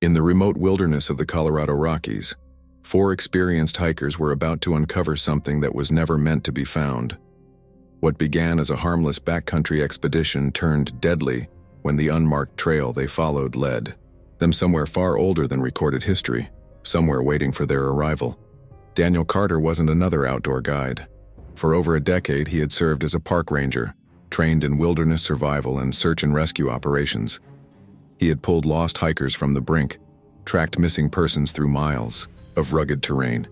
In the remote wilderness of the Colorado Rockies, 4 experienced hikers were about to uncover something that was never meant to be found. What began as a harmless backcountry expedition turned deadly when the unmarked trail they followed led them somewhere far older than recorded history, somewhere waiting for their arrival. Daniel Carter wasn't another outdoor guide. For over a decade, he had served as a park ranger, trained in wilderness survival and search and rescue operations. He had pulled lost hikers from the brink, tracked missing persons through miles of rugged terrain,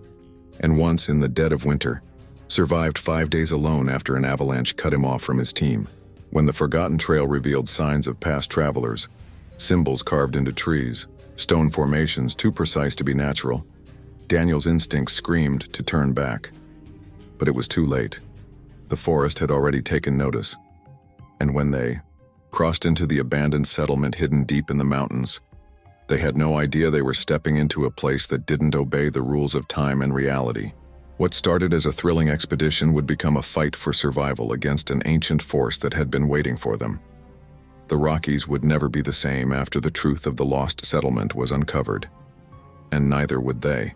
and once, in the dead of winter, survived 5 days alone after an avalanche cut him off from his team. When the forgotten trail revealed signs of past travelers, symbols carved into trees, stone formations too precise to be natural, Daniel's instincts screamed to turn back. But it was too late. The forest had already taken notice, and when they crossed into the abandoned settlement hidden deep in the mountains, they had no idea they were stepping into a place that didn't obey the rules of time and reality. What started as a thrilling expedition would become a fight for survival against an ancient force that had been waiting for them. The Rockies would never be the same after the truth of the lost settlement was uncovered, and neither would they.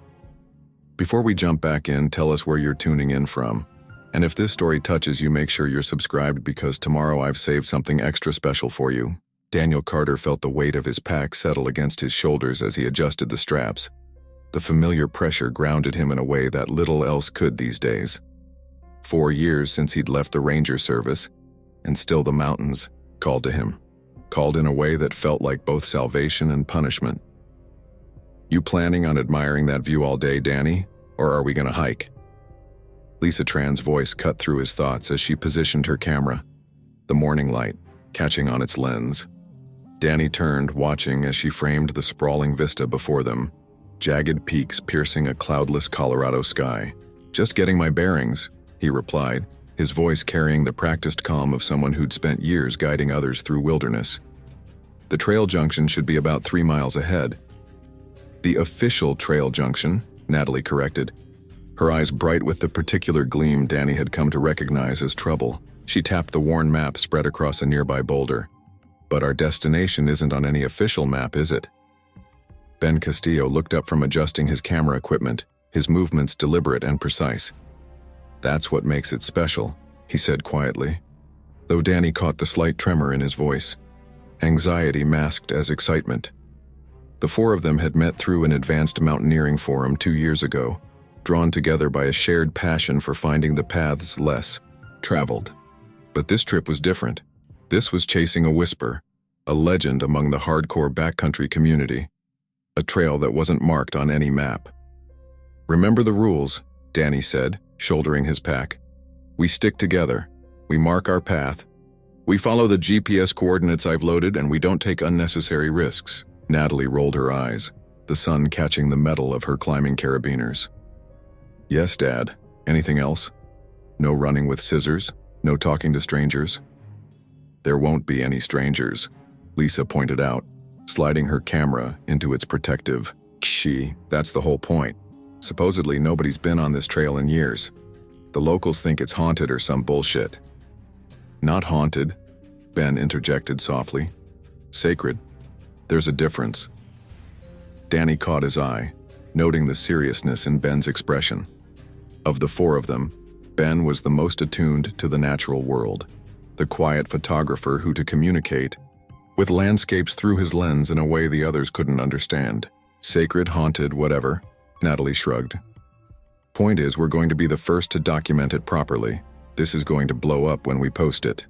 Before we jump back in, tell us where you're tuning in from. And if this story touches you, make sure you're subscribed, because tomorrow I've saved something extra special for you. Daniel Carter felt the weight of his pack settle against his shoulders as he adjusted the straps. The familiar pressure grounded him in a way that little else could these days. 4 years since he'd left the ranger service, and still the mountains called to him, called in a way that felt like both salvation and punishment. You planning on admiring that view all day, Danny, or are we gonna hike? Lisa Tran's voice cut through his thoughts as she positioned her camera, the morning light catching on its lens. Danny turned, watching as she framed the sprawling vista before them, jagged peaks piercing a cloudless Colorado sky. "Just getting my bearings," he replied, his voice carrying the practiced calm of someone who'd spent years guiding others through wilderness. "The trail junction should be about 3 miles ahead." "The official trail junction," Natalie corrected, her eyes bright with the particular gleam Danny had come to recognize as trouble. She tapped the worn map spread across a nearby boulder. "But our destination isn't on any official map, is it?" Ben Castillo looked up from adjusting his camera equipment, his movements deliberate and precise. "That's what makes it special," he said quietly, though Danny caught the slight tremor in his voice, anxiety masked as excitement. The 4 of them had met through an advanced mountaineering forum 2 years ago, drawn together by a shared passion for finding the paths less traveled. But this trip was different. This was chasing a whisper, a legend among the hardcore backcountry community, a trail that wasn't marked on any map. "Remember the rules," Danny said, shouldering his pack. "We stick together, we mark our path, we follow the GPS coordinates I've loaded, and we don't take unnecessary risks." Natalie rolled her eyes, the sun catching the metal of her climbing carabiners. "Yes, Dad. Anything else? No running with scissors? No talking to strangers?" "There won't be any strangers," Lisa pointed out, sliding her camera into its protective kshi. "That's the whole point. Supposedly nobody's been on this trail in years. The locals think it's haunted or some bullshit." "Not haunted," Ben interjected softly. "Sacred. There's a difference." Danny caught his eye, noting the seriousness in Ben's expression. Of the 4 of them, Ben was the most attuned to the natural world, the quiet photographer who to communicate with landscapes through his lens in a way the others couldn't understand. "Sacred, haunted, whatever," Natalie shrugged. "Point is, we're going to be the first to document it properly. This is going to blow up when we post it."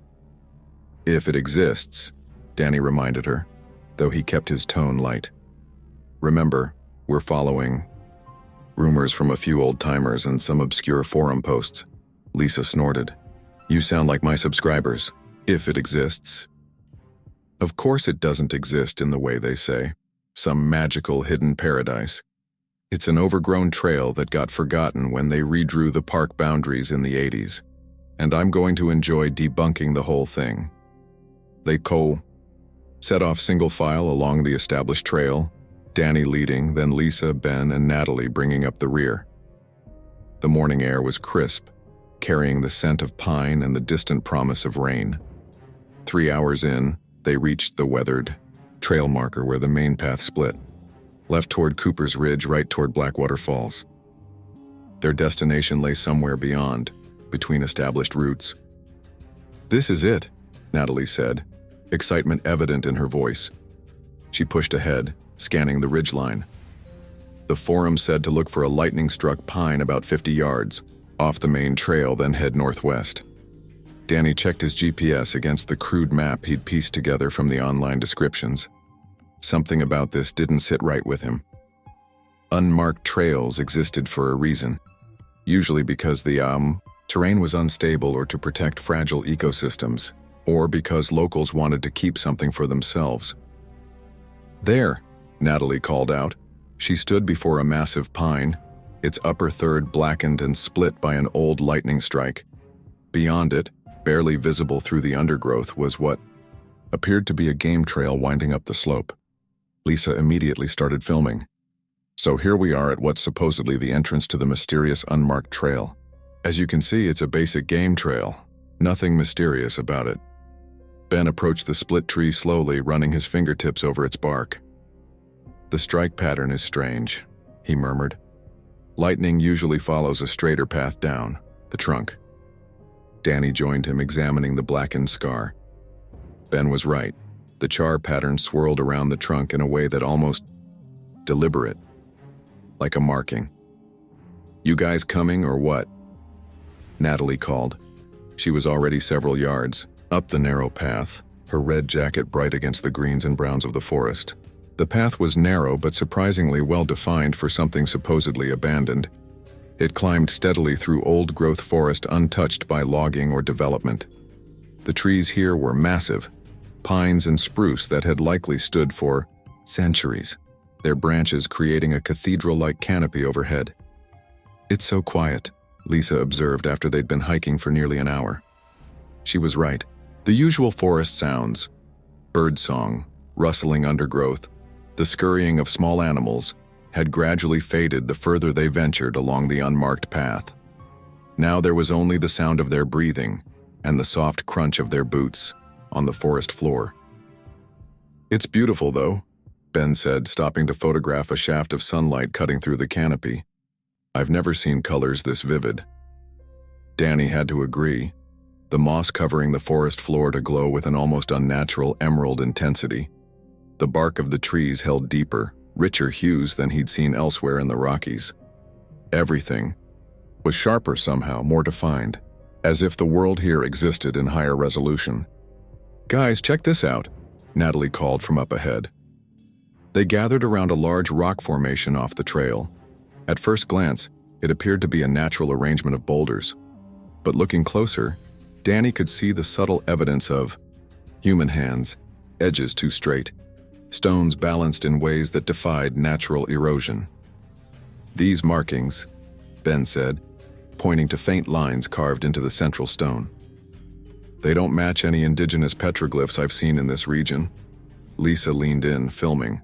"If it exists," Danny reminded her, though he kept his tone light. "Remember, we're following rumors from a few old-timers and some obscure forum posts." Lisa snorted. "You sound like my subscribers. If it exists." "Of course it doesn't exist in the way they say. Some magical hidden paradise. It's an overgrown trail that got forgotten when they redrew the park boundaries in the 80s. And I'm going to enjoy debunking the whole thing." They set off single file along the established trail, Danny leading, then Lisa, Ben, and Natalie bringing up the rear. The morning air was crisp, carrying the scent of pine and the distant promise of rain. 3 hours in, they reached the weathered trail marker where the main path split. left toward Cooper's Ridge, right toward Blackwater Falls. Their destination lay somewhere beyond, between established routes. "This is it," Natalie said, excitement evident in her voice. She pushed ahead, scanning the ridgeline. The forum said to look for a lightning-struck pine about 50 yards, off the main trail, then head northwest. Danny checked his GPS against the crude map he'd pieced together from the online descriptions. Something about this didn't sit right with him. Unmarked trails existed for a reason, usually because the terrain was unstable or to protect fragile ecosystems, or because locals wanted to keep something for themselves. "There," Natalie called out. She stood before a massive pine, its upper third blackened and split by an old lightning strike. Beyond it, barely visible through the undergrowth, was what appeared to be a game trail winding up the slope. Lisa immediately started filming. So here we are at what's supposedly the entrance to the mysterious unmarked trail. As you can see, it's a basic game trail. Nothing mysterious about it. Ben approached the split tree slowly, running his fingertips over its bark. "The strike pattern is strange," he murmured. "Lightning usually follows a straighter path down, the trunk." Danny joined him, examining the blackened scar. Ben was right. The char pattern swirled around the trunk in a way that almost deliberate, like a marking. "You guys coming or what?" Natalie called. She was already several yards up the narrow path, her red jacket bright against the greens and browns of the forest. The path was narrow but surprisingly well-defined for something supposedly abandoned. It climbed steadily through old-growth forest untouched by logging or development. The trees here were massive, pines and spruce that had likely stood for centuries, their branches creating a cathedral-like canopy overhead. "It's so quiet," Lisa observed after they'd been hiking for nearly an hour. She was right. The usual forest sounds, birdsong, rustling undergrowth, the scurrying of small animals, had gradually faded the further they ventured along the unmarked path. Now there was only the sound of their breathing and the soft crunch of their boots on the forest floor. "It's beautiful, though," Ben said, stopping to photograph a shaft of sunlight cutting through the canopy. "I've never seen colors this vivid." Danny had to agree, the moss covering the forest floor to glow with an almost unnatural emerald intensity. The bark of the trees held deeper, richer hues than he'd seen elsewhere in the Rockies. Everything was sharper somehow, more defined, as if the world here existed in higher resolution. "Guys, check this out," Natalie called from up ahead. They gathered around a large rock formation off the trail. At first glance, it appeared to be a natural arrangement of boulders. But looking closer, Danny could see the subtle evidence of human hands, edges too straight, stones balanced in ways that defied natural erosion. "These markings," Ben said, pointing to faint lines carved into the central stone. "They don't match any indigenous petroglyphs I've seen in this region." Lisa leaned in, filming.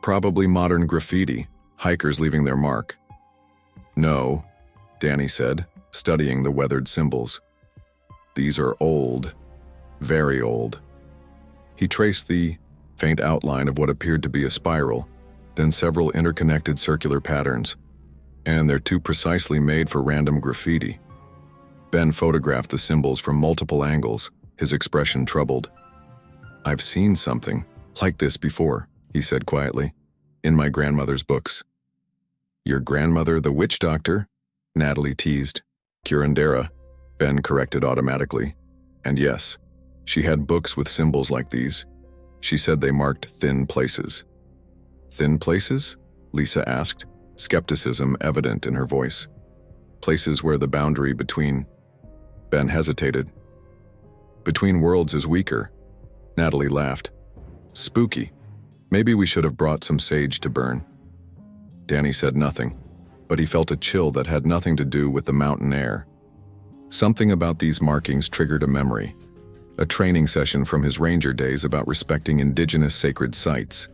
"Probably modern graffiti, hikers leaving their mark." "No," Danny said, studying the weathered symbols. "These are old, very old." He traced the faint outline of what appeared to be a spiral, then several interconnected circular patterns, and they're too precisely made for random graffiti. Ben photographed the symbols from multiple angles, his expression troubled. "I've seen something like this before," he said quietly, "in my grandmother's books." "Your grandmother, the witch doctor?" Natalie teased. "Curandera," Ben corrected automatically. "And yes, she had books with symbols like these. She said they marked thin places." "Thin places?" Lisa asked, skepticism evident in her voice. "Places where the boundary between—" Ben hesitated. "Between worlds is weaker." Natalie laughed. "Spooky. Maybe we should have brought some sage to burn." Danny said nothing, but he felt a chill that had nothing to do with the mountain air. Something about these markings triggered a memory, a training session from his ranger days about respecting indigenous sacred sites.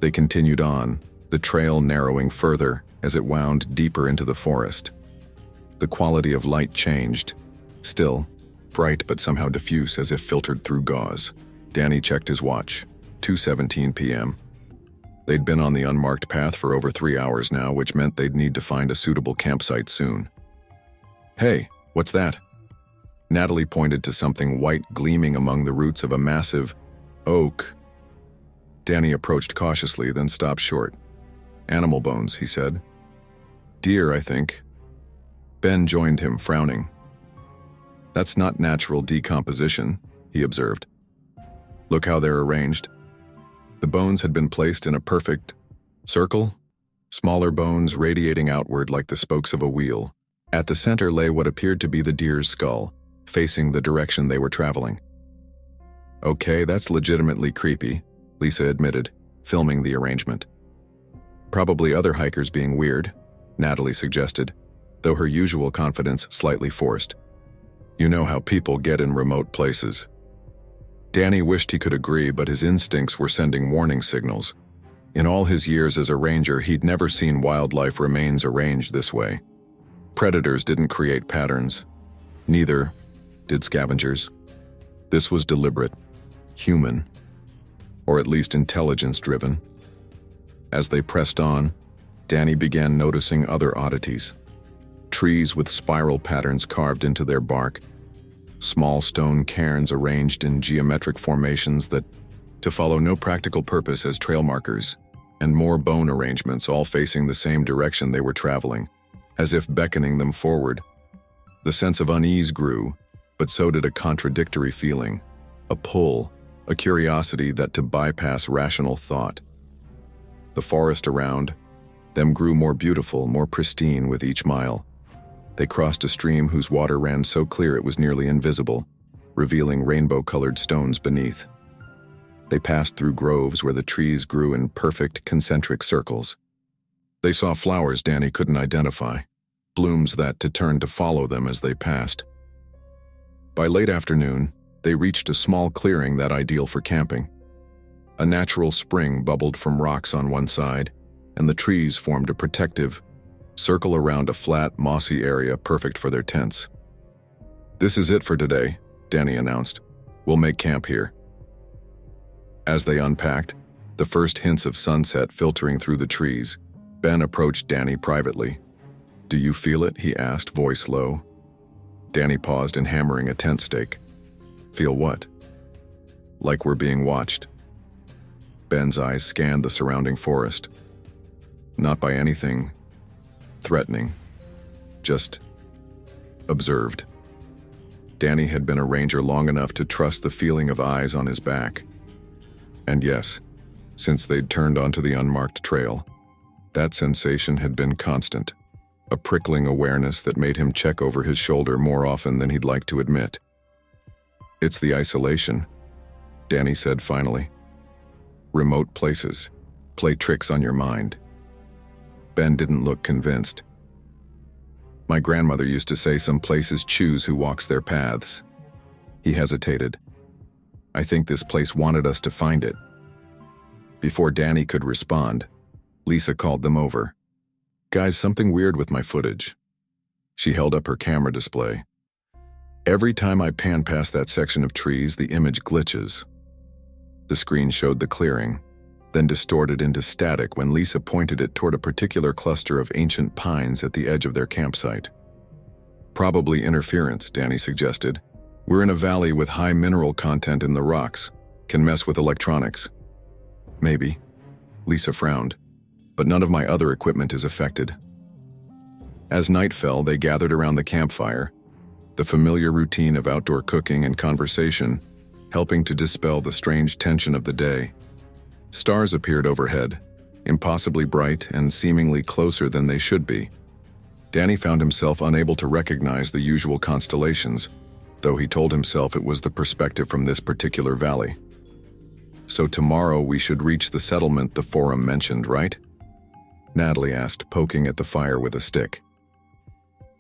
They continued on, the trail narrowing further as it wound deeper into the forest. The quality of light changed, still, bright but somehow diffuse as if filtered through gauze. Danny checked his watch. 2:17 p.m. They'd been on the unmarked path for over 3 hours now, which meant they'd need to find a suitable campsite soon. "Hey, what's that?" Natalie pointed to something white gleaming among the roots of a massive oak. Danny approached cautiously, then stopped short. "Animal bones," he said. "Deer, I think." Ben joined him, frowning. "That's not natural decomposition," he observed. "Look how they're arranged." The bones had been placed in a perfect circle, smaller bones radiating outward like the spokes of a wheel. At the center lay what appeared to be the deer's skull, facing the direction they were traveling. "Okay, that's legitimately creepy," Lisa admitted, filming the arrangement. "Probably other hikers being weird," Natalie suggested, though her usual confidence slightly forced. "You know how people get in remote places." Danny wished he could agree, but his instincts were sending warning signals. In all his years as a ranger, he'd never seen wildlife remains arranged this way. Predators didn't create patterns. Neither did scavengers. This was deliberate, human, or at least intelligence-driven. As they pressed on, Danny began noticing other oddities. Trees with spiral patterns carved into their bark, small stone cairns arranged in geometric formations that to follow no practical purpose as trail markers, and more bone arrangements all facing the same direction they were traveling, as if beckoning them forward. The sense of unease grew, but so did a contradictory feeling, a pull, a curiosity that to bypass rational thought. The forest around them grew more beautiful, more pristine with each mile. They crossed a stream whose water ran so clear it was nearly invisible, revealing rainbow-colored stones beneath. They passed through groves where the trees grew in perfect concentric circles. They saw flowers Danny couldn't identify, blooms that turned to follow them as they passed. By late afternoon, they reached a small clearing that ideal for camping. A natural spring bubbled from rocks on one side, and the trees formed a protective circle around a flat, mossy area perfect for their tents. "This is it for today," Danny announced. "We'll make camp here." As they unpacked, the first hints of sunset filtering through the trees, Ben approached Danny privately. "Do you feel it?" he asked, voice low. Danny paused in hammering a tent stake. "Feel what?" "Like we're being watched." Ben's eyes scanned the surrounding forest. "Not by anything threatening, just observed." Danny had been a ranger long enough to trust the feeling of eyes on his back. And yes, since they'd turned onto the unmarked trail, that sensation had been constant, a prickling awareness that made him check over his shoulder more often than he'd like to admit. "It's the isolation," Danny said finally. "Remote places play tricks on your mind." Ben didn't look convinced. "My grandmother used to say some places choose who walks their paths." He hesitated. "I think this place wanted us to find it." Before Danny could respond, Lisa called them over. "Guys, something weird with my footage." She held up her camera display. "Every time I pan past that section of trees, the image glitches." The screen showed the clearing, then distorted into static when Lisa pointed it toward a particular cluster of ancient pines at the edge of their campsite. "Probably interference," Danny suggested. "We're in a valley with high mineral content in the rocks. Can mess with electronics." "Maybe." Lisa frowned. "But none of my other equipment is affected." As night fell, they gathered around the campfire, the familiar routine of outdoor cooking and conversation, helping to dispel the strange tension of the day. Stars appeared overhead, impossibly bright and seemingly closer than they should be. Danny found himself unable to recognize the usual constellations, though he told himself it was the perspective from this particular valley. "So tomorrow we should reach the settlement the forum mentioned, right?" Natalie asked, poking at the fire with a stick.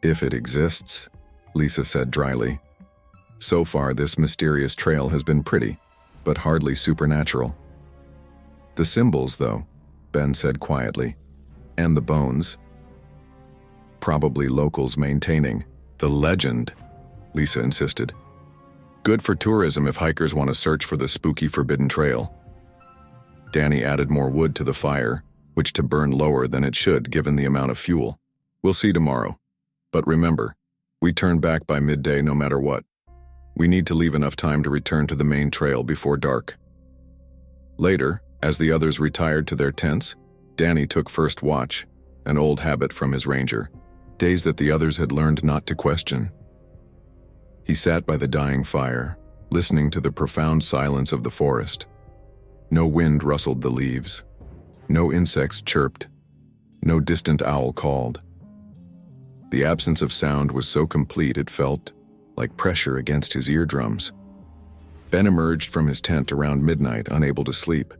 "If it exists," Lisa said dryly. "So far this mysterious trail has been pretty, but hardly supernatural." "The symbols, though," Ben said quietly. "And the bones." "Probably locals maintaining the legend," Lisa insisted. "Good for tourism if hikers want to search for the spooky forbidden trail." Danny added more wood to the fire, which to burn lower than it should given the amount of fuel. We'll see tomorrow. But remember, we turn back by midday no matter what. We need to leave enough time to return to the main trail before dark. Later, as the others retired to their tents, Danny took first watch, an old habit from his ranger, days that the others had learned not to question. He sat by the dying fire, listening to the profound silence of the forest. No wind rustled the leaves. No insects chirped. No distant owl called. The absence of sound was so complete it felt like pressure against his eardrums. Ben emerged from his tent around midnight, unable to sleep.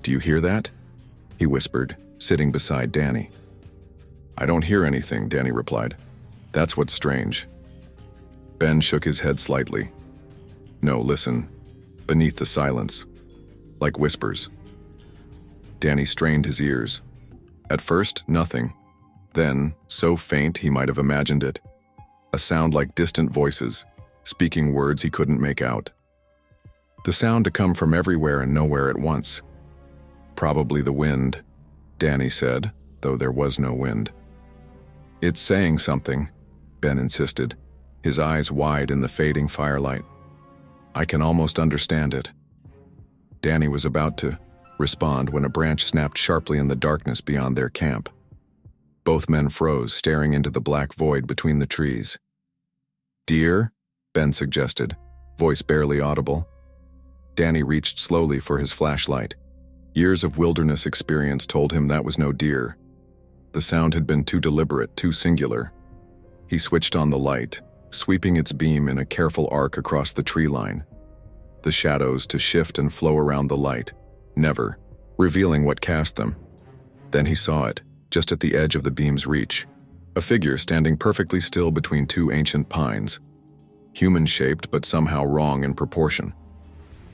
"Do you hear that?" he whispered, sitting beside Danny. "I don't hear anything," Danny replied. "That's what's strange." Ben shook his head slightly. "No, listen. Beneath the silence. Like whispers." Danny strained his ears. At first, nothing. Then, so faint he might have imagined it. A sound like distant voices, speaking words he couldn't make out. The sound to come from everywhere and nowhere at once. "Probably the wind," Danny said, though there was no wind. "It's saying something," Ben insisted, his eyes wide in the fading firelight. "I can almost understand it." Danny was about to respond when a branch snapped sharply in the darkness beyond their camp. Both men froze, staring into the black void between the trees. "Deer?" Ben suggested, voice barely audible. Danny reached slowly for his flashlight. Years of wilderness experience told him that was no deer. The sound had been too deliberate, too singular. He switched on the light, sweeping its beam in a careful arc across the tree line. The shadows to shift and flow around the light, never revealing what cast them. Then he saw it, just at the edge of the beam's reach, a figure standing perfectly still between two ancient pines, human-shaped but somehow wrong in proportion.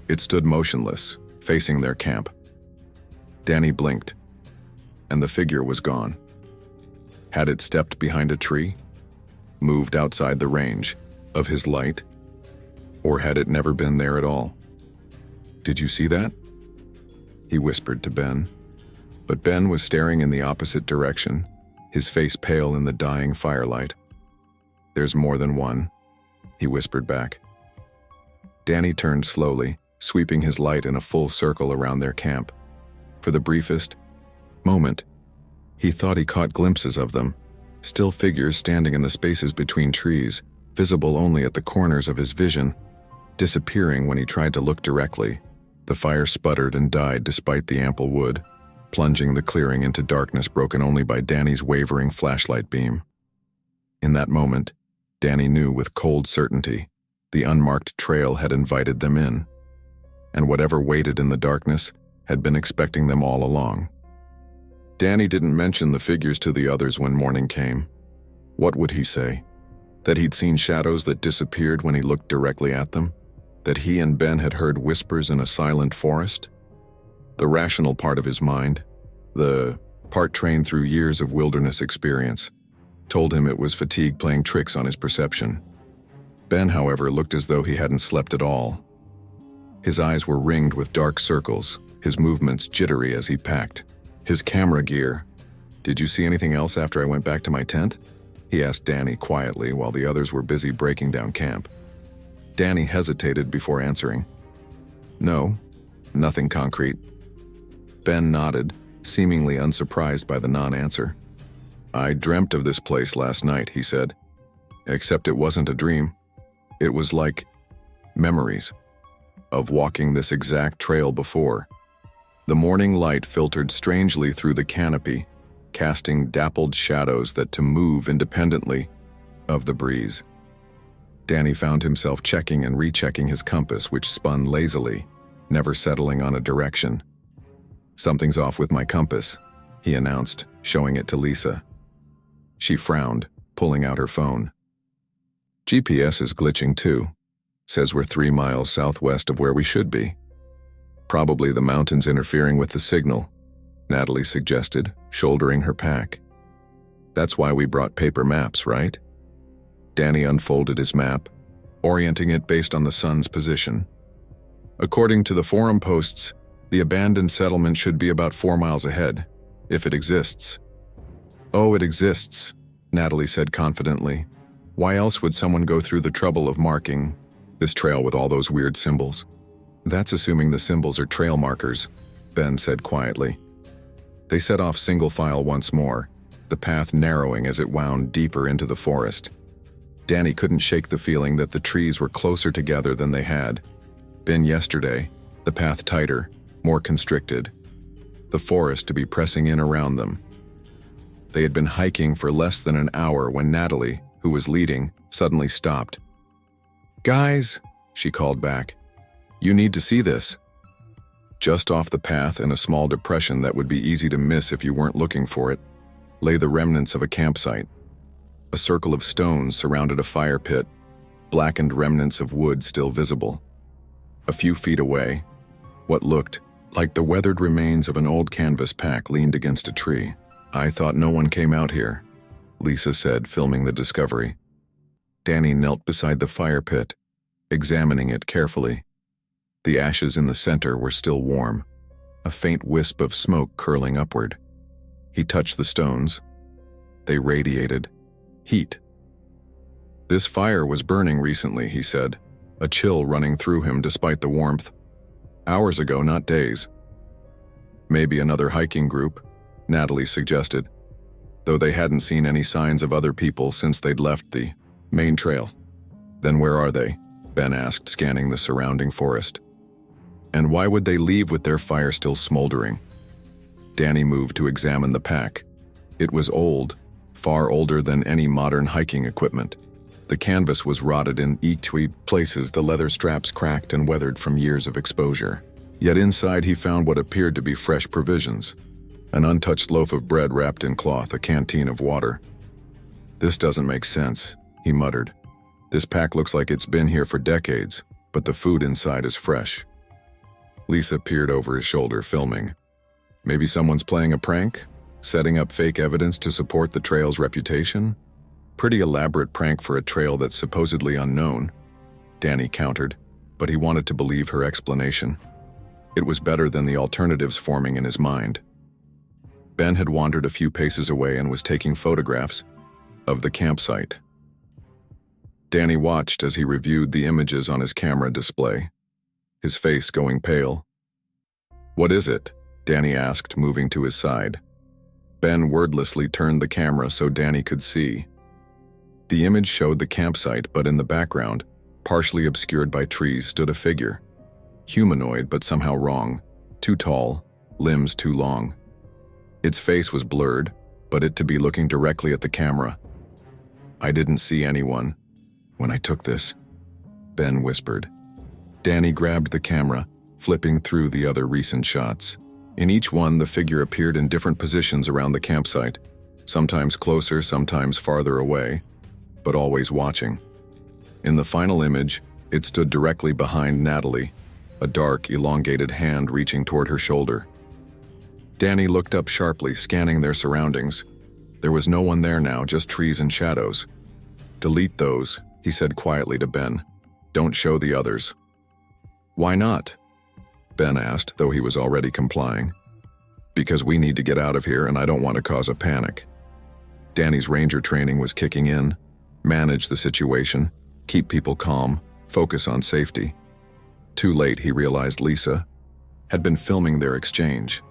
It stood motionless, facing their camp. Danny blinked, and the figure was gone. Had it stepped behind a tree? Moved outside the range of his light? Or had it never been there at all? "Did you see that?" he whispered to Ben. But Ben was staring in the opposite direction, his face pale in the dying firelight. "There's more than one," he whispered back. Danny turned slowly, sweeping his light in a full circle around their camp. For the briefest moment, he thought he caught glimpses of them, still figures standing in the spaces between trees, visible only at the corners of his vision, disappearing when he tried to look directly. The fire sputtered and died despite the ample wood, plunging the clearing into darkness broken only by Danny's wavering flashlight beam. In that moment, Danny knew with cold certainty the unmarked trail had invited them in, and whatever waited in the darkness had been expecting them all along. Danny didn't mention the figures to the others when morning came. What would he say? That he'd seen shadows that disappeared when he looked directly at them? That he and Ben had heard whispers in a silent forest? The rational part of his mind, the part trained through years of wilderness experience, told him it was fatigue playing tricks on his perception. Ben, however, looked as though he hadn't slept at all. His eyes were ringed with dark circles, his movements jittery as he packed. His camera gear. "Did you see anything else after I went back to my tent?" he asked Danny quietly while the others were busy breaking down camp. Danny hesitated before answering. "No, nothing concrete." Ben nodded, seemingly unsurprised by the non-answer. "I dreamt of this place last night," he said. "Except it wasn't a dream. It was like memories of walking this exact trail before." The morning light filtered strangely through the canopy, casting dappled shadows that to move independently of the breeze. Danny found himself checking and rechecking his compass, which spun lazily, never settling on a direction. "Something's off with my compass," he announced, showing it to Lisa. She frowned, pulling out her phone. "GPS is glitching too. Says we're 3 miles southwest of where we should be." "Probably the mountains interfering with the signal," Natalie suggested, shouldering her pack. "That's why we brought paper maps, right?" Danny unfolded his map, orienting it based on the sun's position. According to the forum posts, The abandoned settlement should be about 4 miles ahead, if it exists. Oh, it exists, Natalie said confidently. Why else would someone go through the trouble of marking this trail with all those weird symbols? That's assuming the symbols are trail markers, Ben said quietly. They set off single file once more, the path narrowing as it wound deeper into the forest. Danny couldn't shake the feeling that the trees were closer together than they had been yesterday, the path tighter, more constricted, the forest to be pressing in around them. They had been hiking for less than an hour when Natalie, who was leading, suddenly stopped. "Guys," she called back, "you need to see this." Just off the path, in a small depression that would be easy to miss if you weren't looking for it, lay the remnants of a campsite. A circle of stones surrounded a fire pit, blackened remnants of wood still visible. A few feet away, what looked like the weathered remains of an old canvas pack leaned against a tree. "I thought no one came out here," Lisa said, filming the discovery. Danny knelt beside the fire pit, examining it carefully. The ashes in the center were still warm, a faint wisp of smoke curling upward. He touched the stones. They radiated heat. "This fire was burning recently," he said, a chill running through him despite the warmth. "Hours ago, not days." "Maybe another hiking group," Natalie suggested, though they hadn't seen any signs of other people since they'd left the main trail. "Then where are they?" Ben asked, scanning the surrounding forest. "And why would they leave with their fire still smoldering?" Danny moved to examine the pack. It was old, far older than any modern hiking equipment. The canvas was rotted in each places, the leather straps cracked and weathered from years of exposure. Yet inside he found what appeared to be fresh provisions. An untouched loaf of bread wrapped in cloth, a canteen of water. "This doesn't make sense," he muttered. "This pack looks like it's been here for decades, but the food inside is fresh." Lisa peered over his shoulder, filming. "Maybe someone's playing a prank? Setting up fake evidence to support the trail's reputation? Pretty elaborate prank for a trail that's supposedly unknown," Danny countered, but he wanted to believe her explanation. It was better than the alternatives forming in his mind. Ben had wandered a few paces away and was taking photographs of the campsite. Danny watched as he reviewed the images on his camera display, his face going pale. "What is it?" Danny asked, moving to his side. Ben wordlessly turned the camera so Danny could see. The image showed the campsite, but in the background, partially obscured by trees, stood a figure. Humanoid, but somehow wrong. Too tall, limbs too long. Its face was blurred, but it to be looking directly at the camera. "I didn't see anyone when I took this," Ben whispered. Danny grabbed the camera, flipping through the other recent shots. In each one, the figure appeared in different positions around the campsite, sometimes closer, sometimes farther away, but always watching. In the final image, it stood directly behind Natalie, a dark, elongated hand reaching toward her shoulder. Danny looked up sharply, scanning their surroundings. There was no one there now, just trees and shadows. "Delete those," he said quietly to Ben. "Don't show the others." "Why not?" Ben asked, though he was already complying. "Because we need to get out of here and I don't want to cause a panic." Danny's ranger training was kicking in. Manage the situation, keep people calm, focus on safety. Too late, he realized Lisa had been filming their exchange.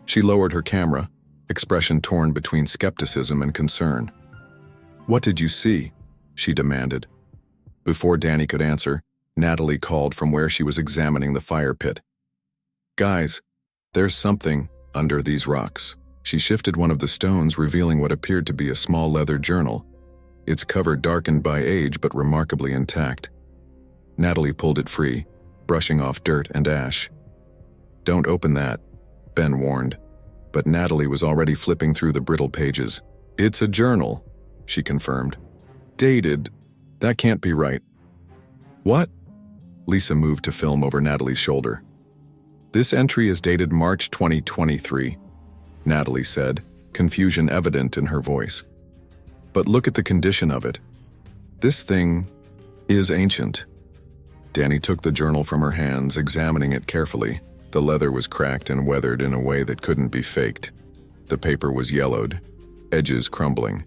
She lowered her camera, expression torn between skepticism and concern. "What did you see?" she demanded. Before Danny could answer, Natalie called from where she was examining the fire pit. "Guys, there's something under these rocks." She shifted one of the stones, revealing what appeared to be a small leather journal, its cover darkened by age but remarkably intact. Natalie pulled it free, brushing off dirt and ash. "Don't open that," Ben warned, but Natalie was already flipping through the brittle pages. "It's a journal," she confirmed. "Dated. That can't be right." "What?" Lisa moved to film over Natalie's shoulder. "This entry is dated March 2023, Natalie said, confusion evident in her voice. "But look at the condition of it. This thing is ancient." Danny took the journal from her hands, examining it carefully, The leather was cracked and weathered in a way that couldn't be faked. The paper was yellowed, edges crumbling.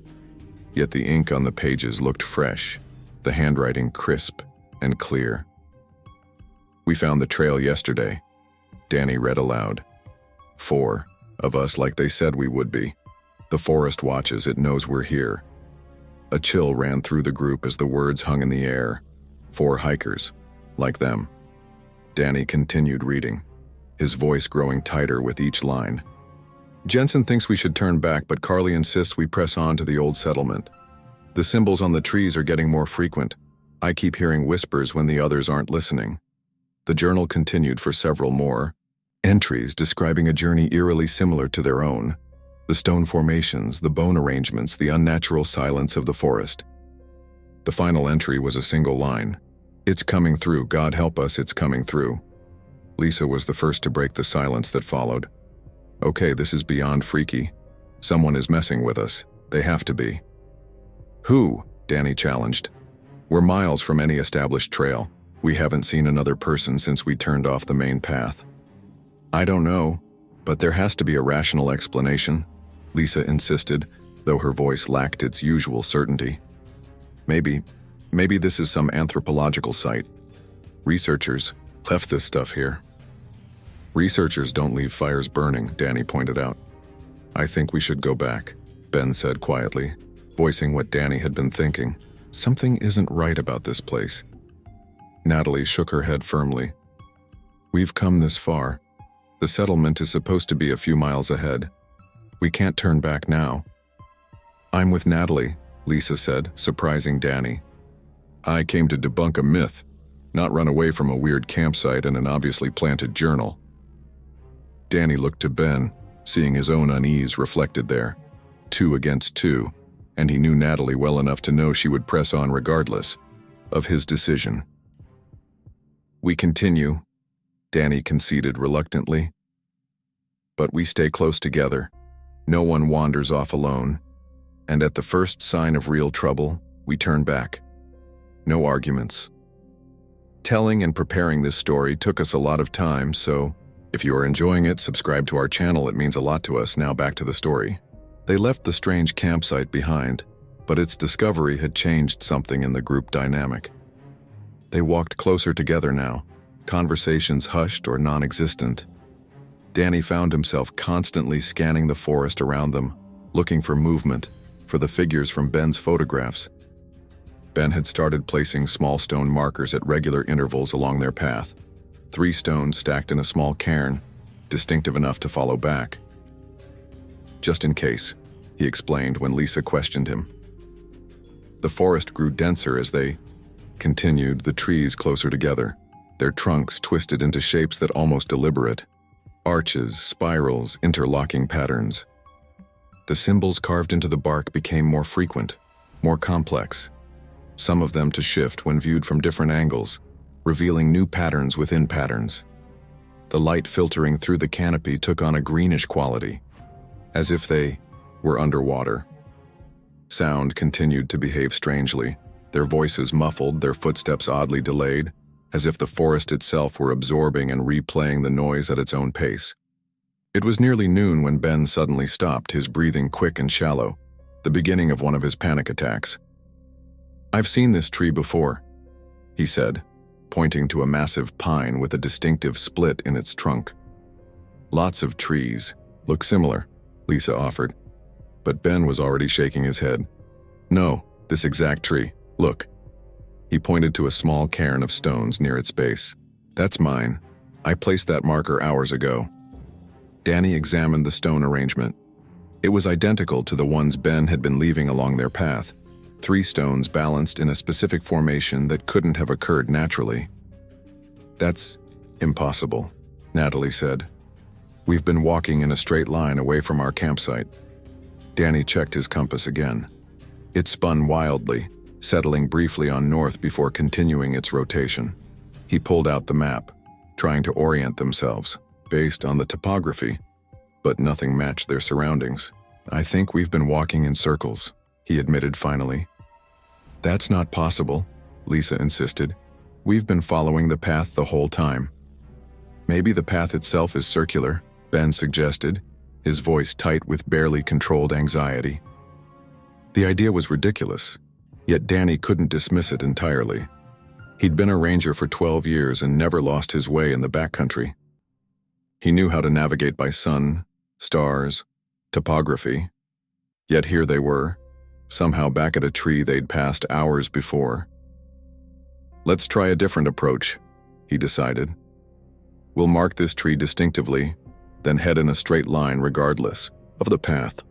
Yet the ink on the pages looked fresh, the handwriting crisp and clear. "We found the trail yesterday," Danny read aloud. "4 of us like they said we would be. The forest watches, it knows we're here." A chill ran through the group as the words hung in the air. 4 hikers, like them. Danny continued reading, his voice growing tighter with each line. "Jensen thinks we should turn back, but Carly insists we press on to the old settlement. The symbols on the trees are getting more frequent. I keep hearing whispers when the others aren't listening." The journal continued for several more entries describing a journey eerily similar to their own. The stone formations, the bone arrangements, the unnatural silence of the forest. The final entry was a single line. "It's coming through, God help us, it's coming through." Lisa was the first to break the silence that followed. "Okay, this is beyond freaky. Someone is messing with us. They have to be." "Who?" Danny challenged. "We're miles from any established trail. We haven't seen another person since we turned off the main path." "I don't know, but there has to be a rational explanation," Lisa insisted, though her voice lacked its usual certainty. Maybe this is some anthropological site. Researchers left this stuff here." "Researchers don't leave fires burning," Danny pointed out. "I think we should go back," Ben said quietly, voicing what Danny had been thinking. Something isn't right about this place. Natalie shook her head firmly. "We've come this far. The settlement is supposed to be a few miles ahead. We can't turn back now." "I'm with Natalie," Lisa said, surprising Danny. "I came to debunk a myth, not run away from a weird campsite and an obviously planted journal." Danny looked to Ben, seeing his own unease reflected there. 2 against 2, and he knew Natalie well enough to know she would press on regardless of his decision. "We continue," Danny conceded reluctantly. "But we stay close together. No one wanders off alone. And at the first sign of real trouble, we turn back. No arguments." Telling and preparing this story took us a lot of time, so if you are enjoying it, subscribe to our channel. It means a lot to us. Now back to the story. They left the strange campsite behind, but its discovery had changed something in the group dynamic. They walked closer together now, conversations hushed or non-existent. Danny found himself constantly scanning the forest around them, looking for movement, for the figures from Ben's photographs. Ben had started placing small stone markers at regular intervals along their path, 3 stones stacked in a small cairn, distinctive enough to follow back. "Just in case," he explained when Lisa questioned him. The forest grew denser as they continued, the trees closer together, their trunks twisted into shapes that almost deliberate. Arches, spirals, interlocking patterns. The symbols carved into the bark became more frequent, more complex, some of them to shift when viewed from different angles, revealing new patterns within patterns. The light filtering through the canopy took on a greenish quality, as if they were underwater. Sound continued to behave strangely, their voices muffled, their footsteps oddly delayed, as if the forest itself were absorbing and replaying the noise at its own pace. It was nearly noon when Ben suddenly stopped, his breathing quick and shallow, the beginning of one of his panic attacks. "I've seen this tree before," he said, pointing to a massive pine with a distinctive split in its trunk. "Lots of trees look similar," Lisa offered, but Ben was already shaking his head. "No, this exact tree. Look." He pointed to a small cairn of stones near its base. "That's mine. I placed that marker hours ago." Danny examined the stone arrangement. It was identical to the ones Ben had been leaving along their path, 3 stones balanced in a specific formation that couldn't have occurred naturally. "That's impossible," Natalie said. "We've been walking in a straight line away from our campsite." Danny checked his compass again. It spun wildly, settling briefly on north before continuing its rotation. He pulled out the map, trying to orient themselves, based on the topography, but nothing matched their surroundings. "I think we've been walking in circles," he admitted finally. "That's not possible," Lisa insisted. "We've been following the path the whole time." Maybe the path itself is circular, Ben suggested, his voice tight with barely controlled anxiety. The idea was ridiculous, yet Danny couldn't dismiss it entirely. He'd been a ranger for 12 years and never lost his way in the backcountry. He knew how to navigate by sun, stars, topography. Yet here they were, somehow back at a tree they'd passed hours before. Let's try a different approach, he decided. We'll mark this tree distinctively, then head in a straight line regardless of the path.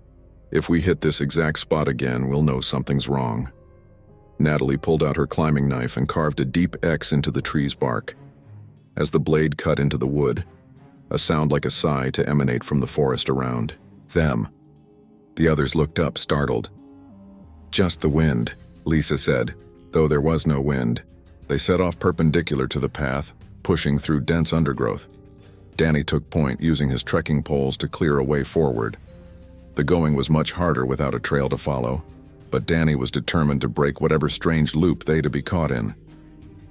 If we hit this exact spot again, we'll know something's wrong. Natalie pulled out her climbing knife and carved a deep X into the tree's bark. As the blade cut into the wood, a sound like a sigh to emanate from the forest around them. The others looked up, startled. Just the wind, Lisa said, though there was no wind. They set off perpendicular to the path, pushing through dense undergrowth. Danny took point, using his trekking poles to clear a way forward. The going was much harder without a trail to follow, but Danny was determined to break whatever strange loop they'd be caught in.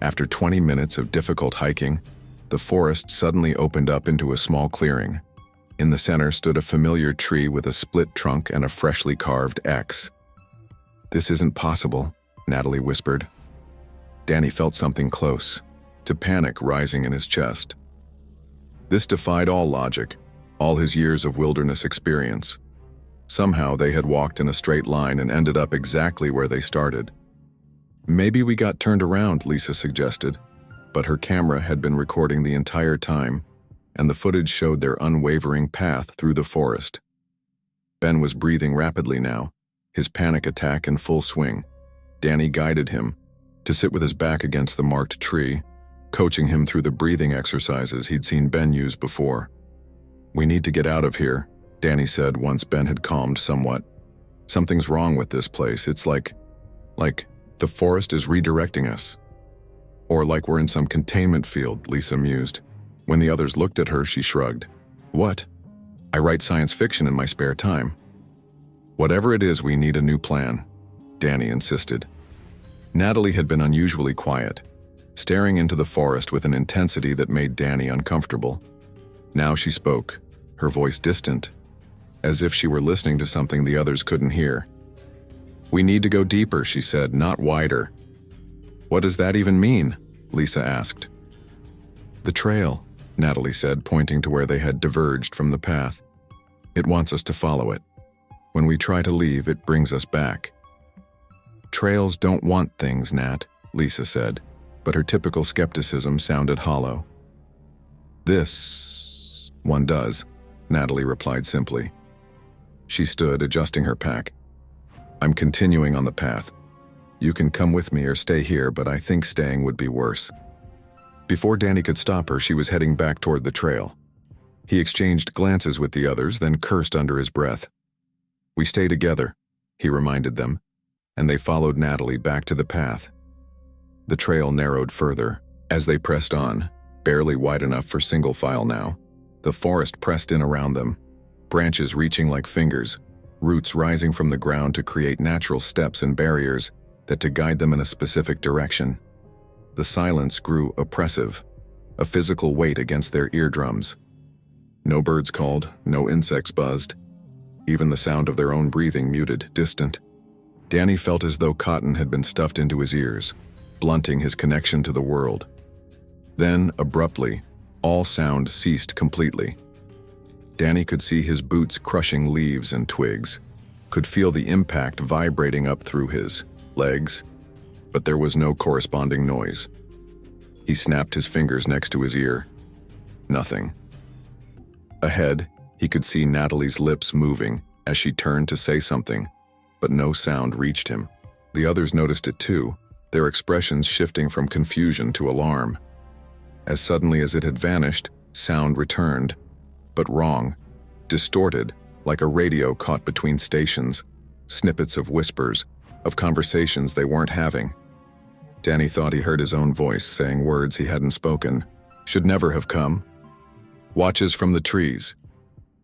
After 20 minutes of difficult hiking, the forest suddenly opened up into a small clearing. In the center stood a familiar tree with a split trunk and a freshly carved X. "This isn't possible," Natalie whispered. Danny felt something close, to panic rising in his chest. This defied all logic, all his years of wilderness experience. Somehow they had walked in a straight line and ended up exactly where they started. "Maybe we got turned around," Lisa suggested, but her camera had been recording the entire time, and the footage showed their unwavering path through the forest. Ben was breathing rapidly now, his panic attack in full swing. Danny guided him to sit with his back against the marked tree, coaching him through the breathing exercises he'd seen Ben use before. "We need to get out of here," Danny said once Ben had calmed somewhat. "Something's wrong with this place. It's like the forest is redirecting us." "Or like we're in some containment field," Lisa mused. When the others looked at her, she shrugged. "What? I write science fiction in my spare time." "Whatever it is, we need a new plan," Danny insisted. Natalie had been unusually quiet, staring into the forest with an intensity that made Danny uncomfortable. Now she spoke, her voice distant, as if she were listening to something the others couldn't hear. "We need to go deeper," she said, "not wider." "What does that even mean?" Lisa asked. "The trail," Natalie said, pointing to where they had diverged from the path. "It wants us to follow it. When we try to leave, it brings us back." "Trails don't want things, Nat," Lisa said, but her typical skepticism sounded hollow. "This one does," Natalie replied simply. She stood, adjusting her pack. "I'm continuing on the path. You can come with me or stay here, but I think staying would be worse." Before Danny could stop her, she was heading back toward the trail. He exchanged glances with the others, then cursed under his breath. "We stay together," he reminded them, and they followed Natalie back to the path. The trail narrowed further. As they pressed on, barely wide enough for single file now, the forest pressed in around them, branches reaching like fingers, roots rising from the ground to create natural steps and barriers that to guide them in a specific direction. The silence grew oppressive, a physical weight against their eardrums. No birds called, no insects buzzed, even the sound of their own breathing muted, distant. Danny felt as though cotton had been stuffed into his ears, blunting his connection to the world. Then, abruptly, all sound ceased completely. Danny could see his boots crushing leaves and twigs, could feel the impact vibrating up through his legs, but there was no corresponding noise. He snapped his fingers next to his ear. Nothing. Ahead, he could see Natalie's lips moving as she turned to say something, but no sound reached him. The others noticed it too, their expressions shifting from confusion to alarm. As suddenly as it had vanished, sound returned, but wrong, distorted, like a radio caught between stations, snippets of whispers, of conversations they weren't having. Danny thought he heard his own voice saying words he hadn't spoken, should never have come. "Watches from the trees.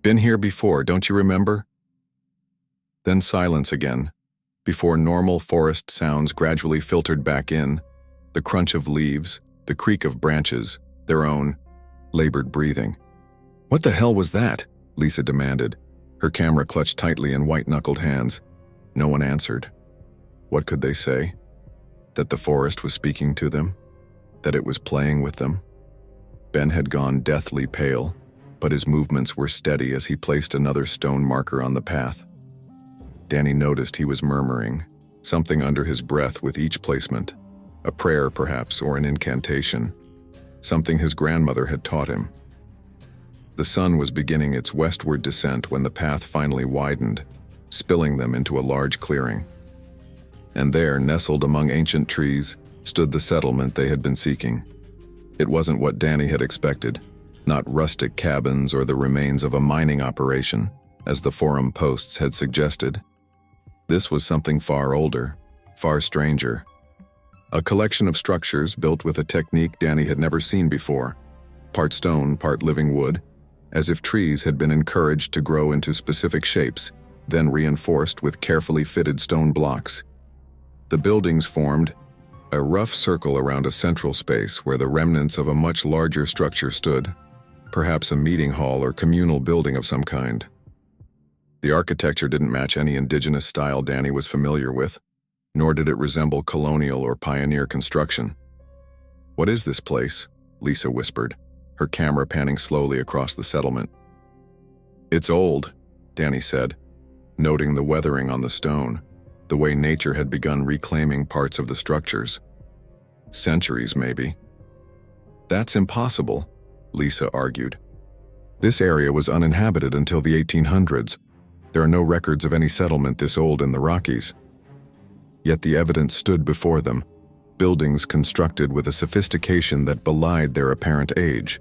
Been here before, don't you remember?" Then silence again, before normal forest sounds gradually filtered back in, the crunch of leaves, the creak of branches, their own, labored breathing. "What the hell was that?" Lisa demanded, her camera clutched tightly in white-knuckled hands. No one answered. What could they say? That the forest was speaking to them? That it was playing with them? Ben had gone deathly pale, but his movements were steady as he placed another stone marker on the path. Danny noticed he was murmuring, something under his breath with each placement. A prayer, perhaps, or an incantation. Something his grandmother had taught him. The sun was beginning its westward descent when the path finally widened, spilling them into a large clearing. And there, nestled among ancient trees, stood the settlement they had been seeking. It wasn't what Danny had expected, not rustic cabins or the remains of a mining operation, as the forum posts had suggested. This was something far older, far stranger. A collection of structures built with a technique Danny had never seen before, part stone, part living wood, as if trees had been encouraged to grow into specific shapes, then reinforced with carefully fitted stone blocks. The buildings formed a rough circle around a central space where the remnants of a much larger structure stood, perhaps a meeting hall or communal building of some kind. The architecture didn't match any indigenous style Danny was familiar with, nor did it resemble colonial or pioneer construction. "What is this place?" Lisa whispered, her camera panning slowly across the settlement. "It's old," Danny said, noting the weathering on the stone, the way nature had begun reclaiming parts of the structures. "Centuries, maybe." "That's impossible," Lisa argued. "This area was uninhabited until the 1800s. There are no records of any settlement this old in the Rockies." Yet the evidence stood before them, buildings constructed with a sophistication that belied their apparent age.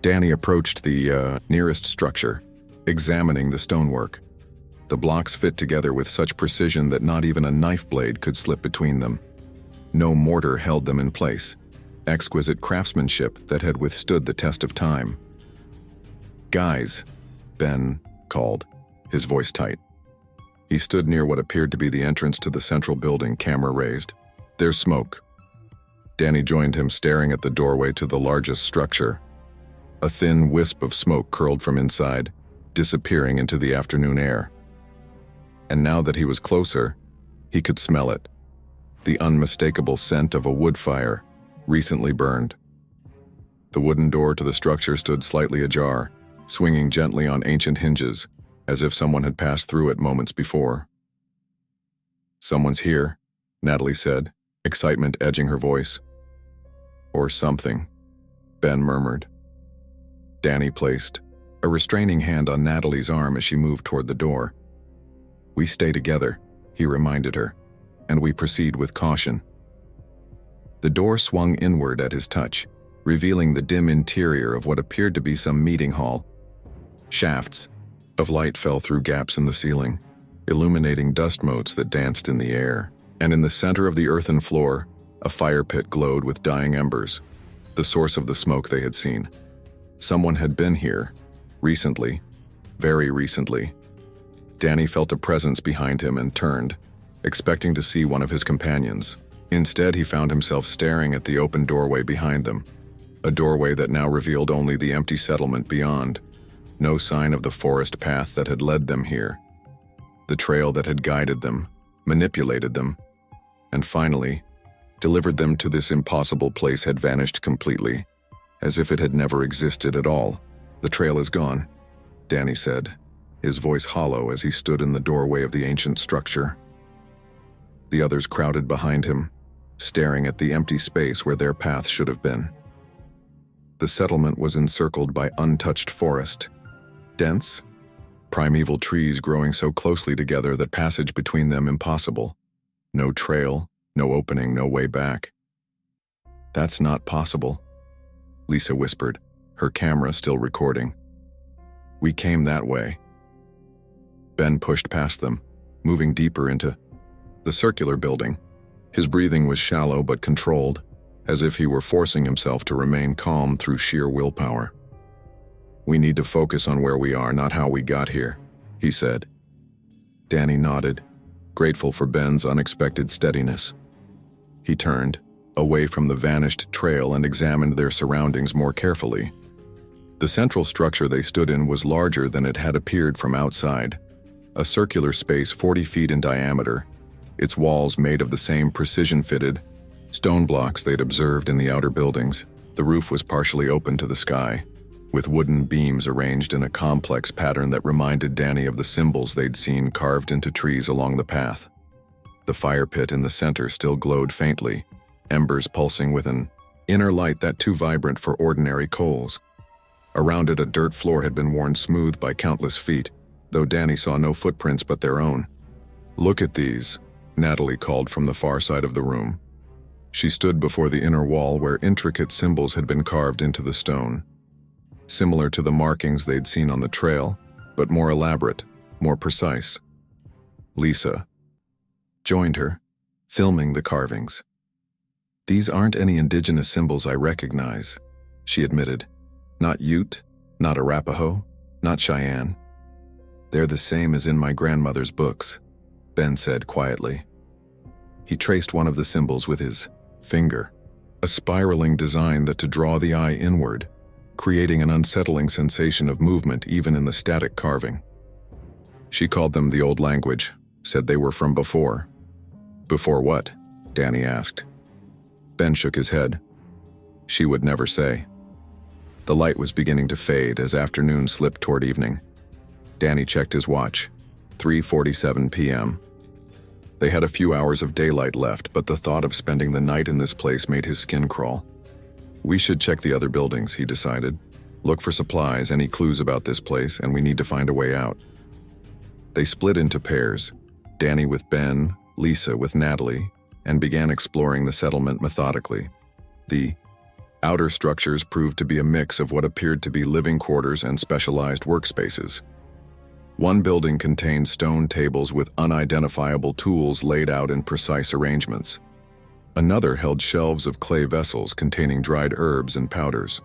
Danny approached the nearest structure, examining the stonework. The blocks fit together with such precision that not even a knife blade could slip between them. No mortar held them in place, exquisite craftsmanship that had withstood the test of time. "Guys," Ben called, his voice tight. He stood near what appeared to be the entrance to the central building, camera raised. "There's smoke." Danny joined him, staring at the doorway to the largest structure. A thin wisp of smoke curled from inside, disappearing into the afternoon air. And now that he was closer, he could smell it. The unmistakable scent of a wood fire, recently burned. The wooden door to the structure stood slightly ajar, swinging gently on ancient hinges, as if someone had passed through it moments before. "Someone's here," Natalie said, excitement edging her voice. "Or something," Ben murmured. Danny placed a restraining hand on Natalie's arm as she moved toward the door. "We stay together," he reminded her, "and we proceed with caution." The door swung inward at his touch, revealing the dim interior of what appeared to be some meeting hall. Shafts of light fell through gaps in the ceiling, illuminating dust motes that danced in the air, and in the center of the earthen floor, a fire pit glowed with dying embers, the source of the smoke they had seen. Someone had been here, recently, very recently. Danny felt a presence behind him and turned, expecting to see one of his companions. Instead, he found himself staring at the open doorway behind them, a doorway that now revealed only the empty settlement beyond. No sign of the forest path that had led them here, the trail that had guided them, manipulated them, and finally, delivered them to this impossible place had vanished completely, as if it had never existed at all. "The trail is gone," Danny said, his voice hollow as he stood in the doorway of the ancient structure. The others crowded behind him, staring at the empty space where their path should have been. The settlement was encircled by untouched forest, dense, primeval trees growing so closely together that passage between them impossible. No trail, no opening, no way back. "That's not possible," Lisa whispered, her camera still recording. "We came that way." Ben pushed past them, moving deeper into the circular building. His breathing was shallow but controlled, as if he were forcing himself to remain calm through sheer willpower. "We need to focus on where we are, not how we got here," he said. Danny nodded, grateful for Ben's unexpected steadiness. He turned, away from the vanished trail, and examined their surroundings more carefully. The central structure they stood in was larger than it had appeared from outside. A circular space 40 feet in diameter, its walls made of the same precision-fitted stone blocks they'd observed in the outer buildings. The roof was partially open to the sky, with wooden beams arranged in a complex pattern that reminded Danny of the symbols they'd seen carved into trees along the path. The fire pit in the center still glowed faintly, embers pulsing with an inner light that too vibrant for ordinary coals. Around it, a dirt floor had been worn smooth by countless feet, though Danny saw no footprints but their own. "Look at these," Natalie called from the far side of the room. She stood before the inner wall where intricate symbols had been carved into the stone, similar to the markings they'd seen on the trail, but more elaborate, more precise. Lisa joined her, filming the carvings. "These aren't any indigenous symbols I recognize," she admitted. "Not Ute, not Arapaho, not Cheyenne. They're the same as in my grandmother's books," Ben said quietly. He traced one of the symbols with his finger, a spiraling design that to draw the eye inward, creating an unsettling sensation of movement even in the static carving. She called them the old language, said they were from before. "Before what?" Danny asked. Ben shook his head. She would never say. The light was beginning to fade as afternoon slipped toward evening. Danny checked his watch. 3:47 p.m. They had a few hours of daylight left, but the thought of spending the night in this place made his skin crawl. "We should check the other buildings," he decided. "Look for supplies, any clues about this place, and we need to find a way out." They split into pairs, Danny with Ben, Lisa with Natalie, and began exploring the settlement methodically. The outer structures proved to be a mix of what appeared to be living quarters and specialized workspaces. One building contained stone tables with unidentifiable tools laid out in precise arrangements. Another held shelves of clay vessels containing dried herbs and powders.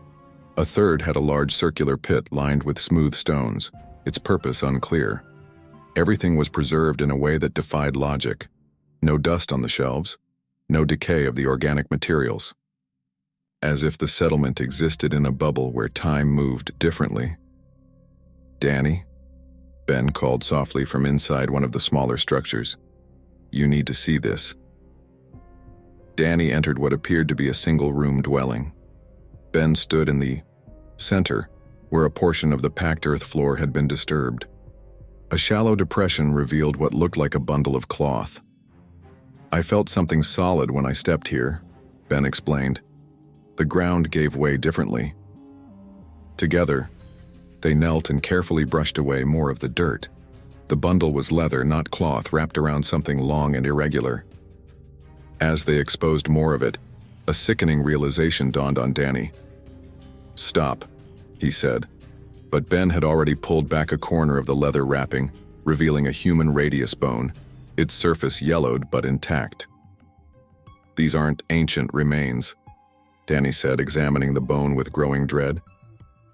A third had a large circular pit lined with smooth stones, its purpose unclear. Everything was preserved in a way that defied logic. No dust on the shelves, no decay of the organic materials. As if the settlement existed in a bubble where time moved differently. "Danny?" Ben called softly from inside one of the smaller structures. "You need to see this." Danny entered what appeared to be a single-room dwelling. Ben stood in the center, where a portion of the packed earth floor had been disturbed. A shallow depression revealed what looked like a bundle of cloth. "I felt something solid when I stepped here," Ben explained. The ground gave way differently. Together, they knelt and carefully brushed away more of the dirt. The bundle was leather, not cloth, wrapped around something long and irregular. As they exposed more of it, a sickening realization dawned on Danny. "Stop," he said, but Ben had already pulled back a corner of the leather wrapping, revealing a human radius bone, its surface yellowed but intact. "These aren't ancient remains," Danny said, examining the bone with growing dread.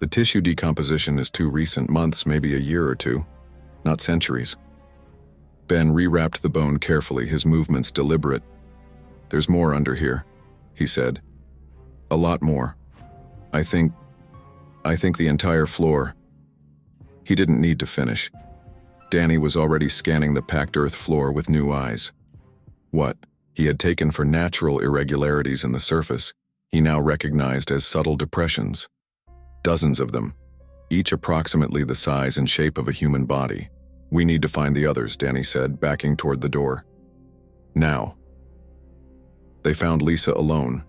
"The tissue decomposition is too recent, months, maybe a year or two, not centuries." Ben rewrapped the bone carefully, his movements deliberate. "There's more under here," he said. "A lot more. I think the entire floor." He didn't need to finish. Danny was already scanning the packed earth floor with new eyes. What he had taken for natural irregularities in the surface, he now recognized as subtle depressions. Dozens of them, each approximately the size and shape of a human body. "We need to find the others," Danny said, backing toward the door. "Now." They found Lisa alone,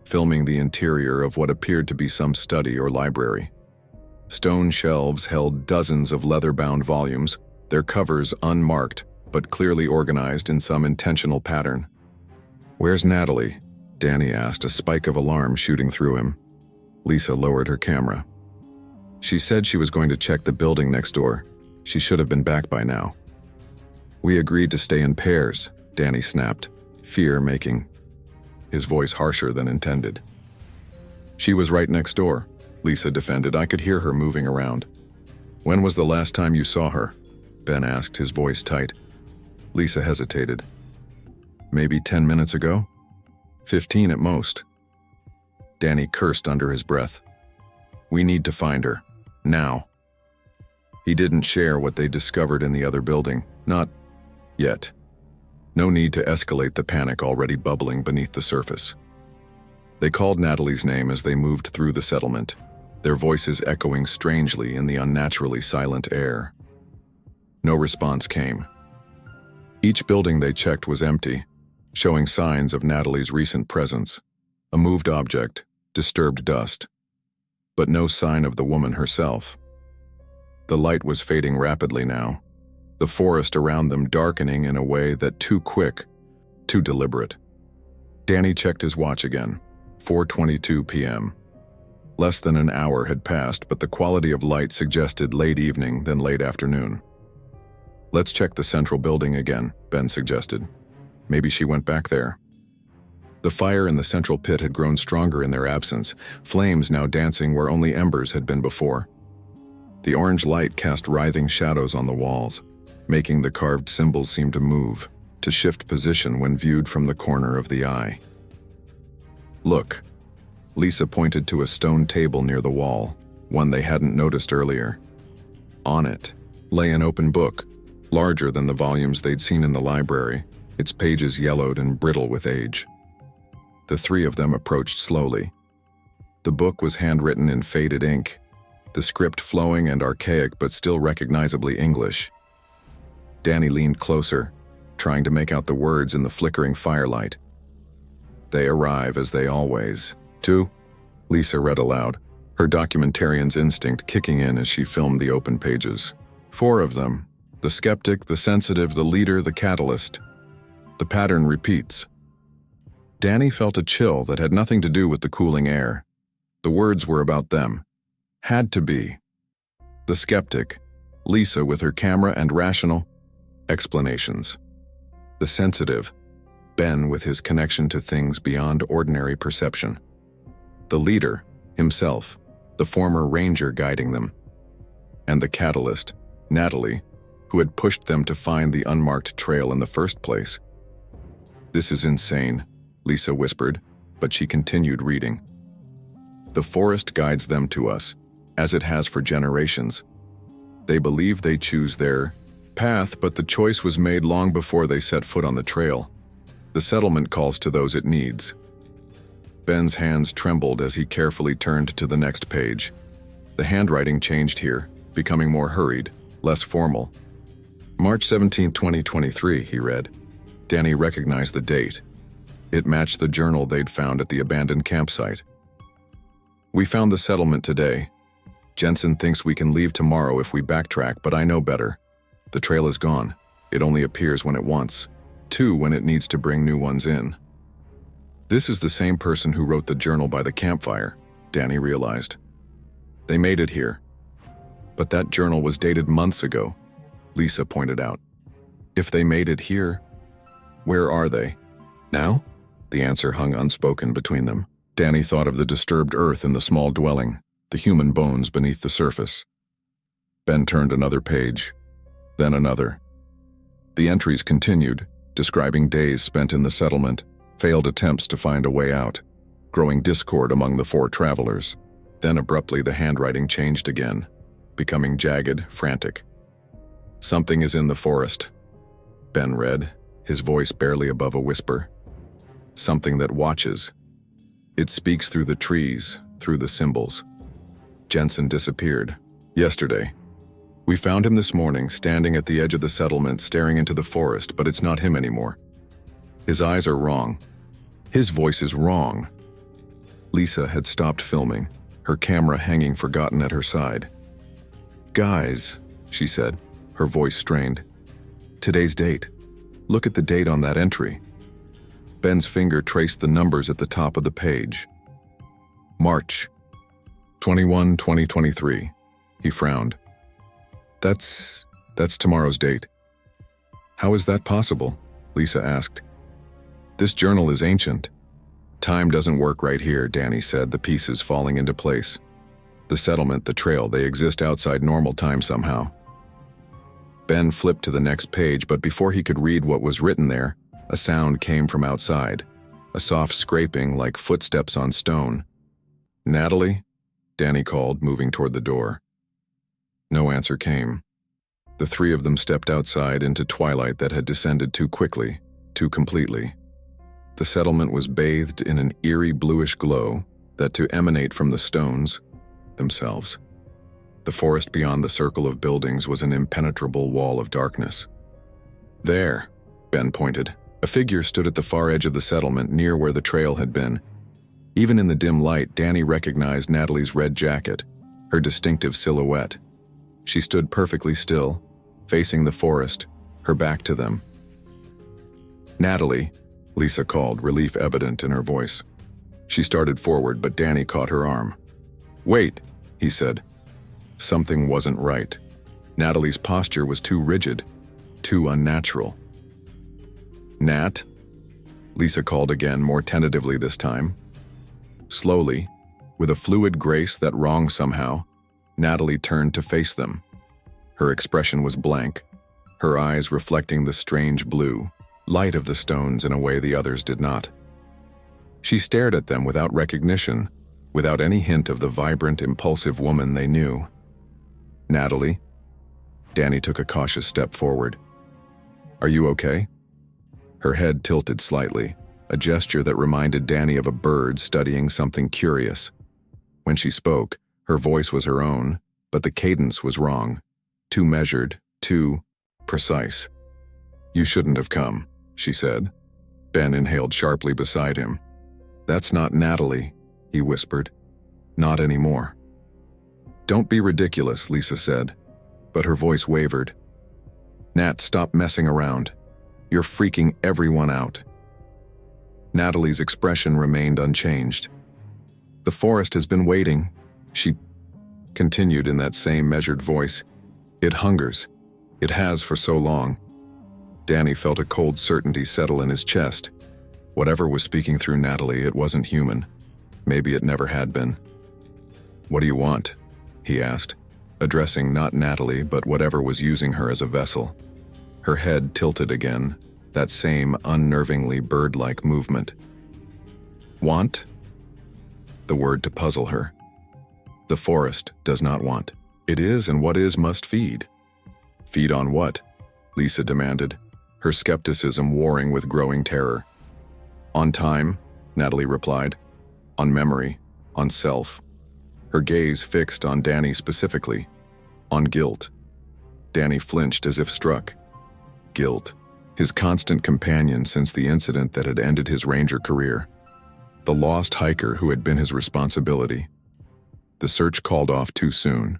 filming the interior of what appeared to be some study or library. Stone shelves held dozens of leather-bound volumes, their covers unmarked but clearly organized in some intentional pattern. "Where's Natalie?" Danny asked, a spike of alarm shooting through him. Lisa lowered her camera. "She said she was going to check the building next door. She should have been back by now." "We agreed to stay in pairs," Danny snapped, fear making his voice harsher than intended. "She was right next door," Lisa defended. "I could hear her moving around." "When was the last time you saw her?" Ben asked, his voice tight. Lisa hesitated. "Maybe 10 minutes ago?" 15 at most. Danny cursed under his breath. We need to find her. Now. He didn't share what they discovered in the other building. Not yet. No need to escalate the panic already bubbling beneath the surface. They called Natalie's name as they moved through the settlement, their voices echoing strangely in the unnaturally silent air. No response came. Each building they checked was empty, showing signs of Natalie's recent presence, a moved object, disturbed dust, but no sign of the woman herself. The light was fading rapidly now, the forest around them darkening in a way that too quick, too deliberate. Danny checked his watch again, 4:22 p.m. Less than an hour had passed, but the quality of light suggested late evening than late afternoon. Let's check the central building again, Ben suggested. Maybe she went back there. The fire in the central pit had grown stronger in their absence, flames now dancing where only embers had been before. The orange light cast writhing shadows on the walls, making the carved symbols seem to move, to shift position when viewed from the corner of the eye. Look, Lisa pointed to a stone table near the wall, one they hadn't noticed earlier. On it lay an open book, larger than the volumes they'd seen in the library, its pages yellowed and brittle with age. The three of them approached slowly. The book was handwritten in faded ink, the script flowing and archaic but still recognizably English. Danny leaned closer, trying to make out the words in the flickering firelight. They arrive as they always do, Lisa read aloud, her documentarian's instinct kicking in as she filmed the open pages. 4 of them. The skeptic, the sensitive, the leader, the catalyst. The pattern repeats. Danny felt a chill that had nothing to do with the cooling air. The words were about them. Had to be. The skeptic, Lisa with her camera and rational explanations. The sensitive, Ben with his connection to things beyond ordinary perception. The leader, himself, the former ranger guiding them. And the catalyst, Natalie, who had pushed them to find the unmarked trail in the first place. This is insane, Lisa whispered, but she continued reading. The forest guides them to us, as it has for generations. They believe they choose their path, but the choice was made long before they set foot on the trail. The settlement calls to those it needs. Ben's hands trembled as he carefully turned to the next page. The handwriting changed here, becoming more hurried, less formal. March 17, 2023, he read. Danny recognized the date. It matched the journal they'd found at the abandoned campsite. We found the settlement today. Jensen thinks we can leave tomorrow if we backtrack, but I know better. The trail is gone. It only appears when it wants. 2 when it needs to bring new ones in. This is the same person who wrote the journal by the campfire, Danny realized. They made it here. But that journal was dated months ago, Lisa pointed out. If they made it here, where are they? Now? The answer hung unspoken between them. Danny thought of the disturbed earth in the small dwelling, the human bones beneath the surface. Ben turned another page, then another. The entries continued, describing days spent in the settlement, failed attempts to find a way out, growing discord among the 4 travelers. Then abruptly the handwriting changed again, becoming jagged, frantic. Something is in the forest, Ben read, his voice barely above a whisper. Something that watches. It speaks through the trees, through the symbols. Jensen disappeared. Yesterday. We found him this morning, standing at the edge of the settlement, staring into the forest, but it's not him anymore. His eyes are wrong. His voice is wrong. Lisa had stopped filming, her camera hanging forgotten at her side. Guys, she said, her voice strained. Today's date. Look at the date on that entry. Ben's finger traced the numbers at the top of the page. March 21, 2023. He frowned. That's tomorrow's date. How is that possible? Lisa asked. This journal is ancient. Time doesn't work right here, Danny said, the pieces falling into place. The settlement, the trail, they exist outside normal time somehow. Ben flipped to the next page, but before he could read what was written there, a sound came from outside. a soft scraping like footsteps on stone. "Natalie?" Danny called, moving toward the door. No answer came. The three of them stepped outside into twilight that had descended too quickly, too completely. The settlement was bathed in an eerie bluish glow that to emanate from the stones themselves. The forest beyond the circle of buildings was an impenetrable wall of darkness. "There," Ben pointed. A figure stood at the far edge of the settlement near where the trail had been. Even in the dim light, Danny recognized Natalie's red jacket, her distinctive silhouette. She stood perfectly still, facing the forest, her back to them. "Natalie," Lisa called, relief evident in her voice. She started forward, but Danny caught her arm. "Wait," he said. Something wasn't right. Natalie's posture was too rigid, too unnatural. "Nat?" Lisa called again, more tentatively this time. Slowly, with a fluid grace that wrong somehow, Natalie turned to face them. Her expression was blank, her eyes reflecting the strange blue, light of the stones in a way the others did not. She stared at them without recognition, without any hint of the vibrant, impulsive woman they knew. "Natalie?" Danny took a cautious step forward. "Are you okay?" Her head tilted slightly, a gesture that reminded Danny of a bird studying something curious. When she spoke, her voice was her own, but the cadence was wrong, too measured, too precise. "You shouldn't have come," she said. Ben inhaled sharply beside him. "That's not Natalie," he whispered. "Not anymore." "Don't be ridiculous," Lisa said, but her voice wavered. "Nat, stop messing around. You're freaking everyone out." Natalie's expression remained unchanged. "The forest has been waiting," she continued in that same measured voice. "It hungers. It has for so long." Danny felt a cold certainty settle in his chest. Whatever was speaking through Natalie, it wasn't human. Maybe it never had been. "What do you want?" he asked, addressing not Natalie but whatever was using her as a vessel. Her head tilted again, that same unnervingly bird-like movement. "Want?" The word to puzzle her. The forest does not want. It is, and what is must feed. "Feed on what?" Lisa demanded, her skepticism warring with growing terror. "On time," Natalie replied. "On memory, on self." Her gaze fixed on Danny specifically. On guilt. Danny flinched as if struck. Guilt. His constant companion since the incident that had ended his ranger career. The lost hiker who had been his responsibility. The search called off too soon.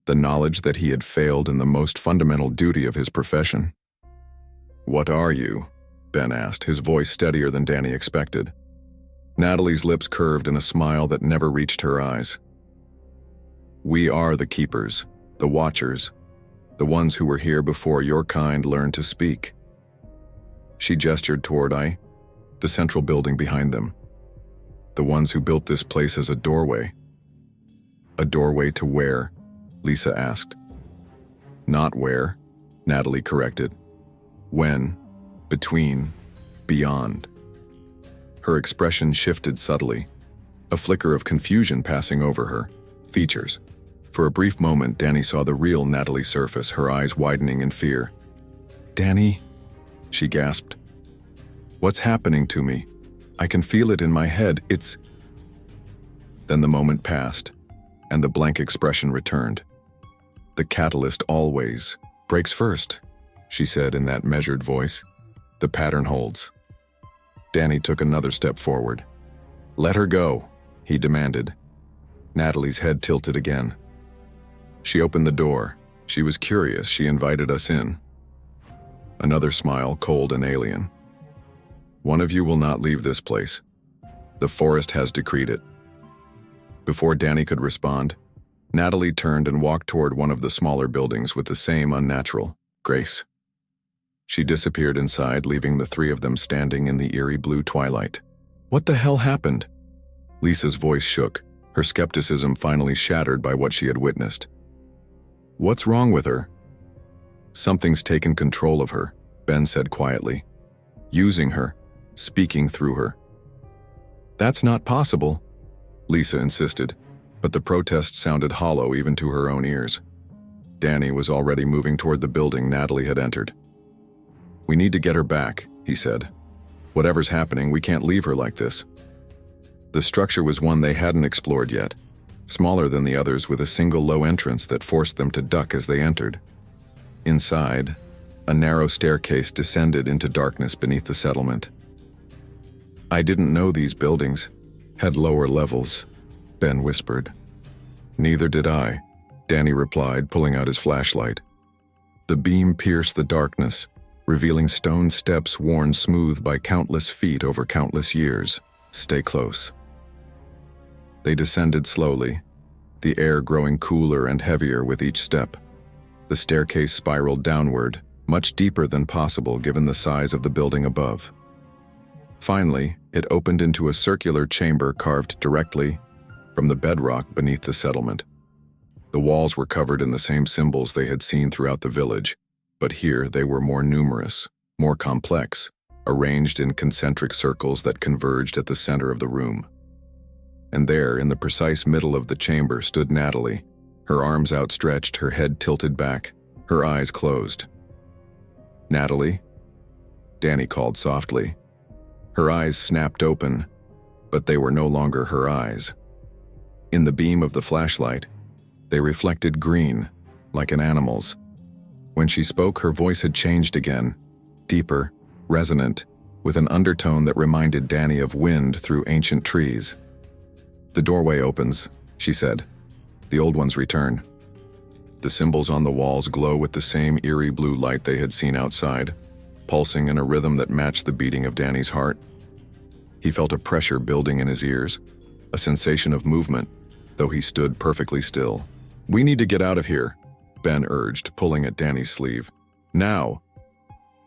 The knowledge that he had failed in the most fundamental duty of his profession. "What are you?" Ben asked, his voice steadier than Danny expected. Natalie's lips curved in a smile that never reached her eyes. "We are the keepers, the watchers, the ones who were here before your kind learned to speak." She gestured toward the central building behind them. "The ones who built this place as a doorway." "A doorway to where?" Lisa asked. "Not where," Natalie corrected. "When, between, beyond." Her expression shifted subtly, a flicker of confusion passing over her features. For a brief moment, Danny saw the real Natalie surface, her eyes widening in fear. "Danny?" she gasped. "What's happening to me? I can feel it in my head, it's..." Then the moment passed, and the blank expression returned. "The catalyst always breaks first," she said in that measured voice. "The pattern holds." Danny took another step forward. "Let her go," he demanded. Natalie's head tilted again. She opened the door. She was curious. She invited us in. Another smile, cold and alien. "One of you will not leave this place. The forest has decreed it." Before Danny could respond, Natalie turned and walked toward one of the smaller buildings with the same unnatural grace. She disappeared inside, leaving the three of them standing in the eerie blue twilight. "What the hell happened?" Lisa's voice shook, her skepticism finally shattered by what she had witnessed. "What's wrong with her?" "Something's taken control of her," Ben said quietly. "Using her, speaking through her, That's not possible, Lisa insisted, but the protest sounded hollow even to her own ears. Danny was already moving toward the building Natalie had entered. We need to get her back, he said. Whatever's happening, we can't leave her like this. The structure was one they hadn't explored yet, smaller than the others with a single low entrance that forced them to duck as they entered. Inside, a narrow staircase descended into darkness beneath the settlement. I didn't know these buildings had lower levels, Ben whispered. Neither did I, Danny replied, pulling out his flashlight. The beam pierced the darkness, revealing stone steps worn smooth by countless feet over countless years. Stay close. They descended slowly, the air growing cooler and heavier with each step. The staircase spiraled downward, much deeper than possible given the size of the building above. Finally, it opened into a circular chamber carved directly from the bedrock beneath the settlement. The walls were covered in the same symbols they had seen throughout the village, but here they were more numerous, more complex, arranged in concentric circles that converged at the center of the room. And there, in the precise middle of the chamber, stood Natalie, her arms outstretched, her head tilted back, her eyes closed. Natalie? Danny called softly. Her eyes snapped open, but they were no longer her eyes. In the beam of the flashlight, they reflected green, like an animal's. When she spoke, her voice had changed again, deeper, resonant, with an undertone that reminded Danny of wind through ancient trees. The doorway opens, she said. The old ones return. The symbols on the walls glow with the same eerie blue light they had seen outside, pulsing in a rhythm that matched the beating of Danny's heart. He felt a pressure building in his ears, a sensation of movement, though he stood perfectly still. We need to get out of here, Ben urged, pulling at Danny's sleeve. Now!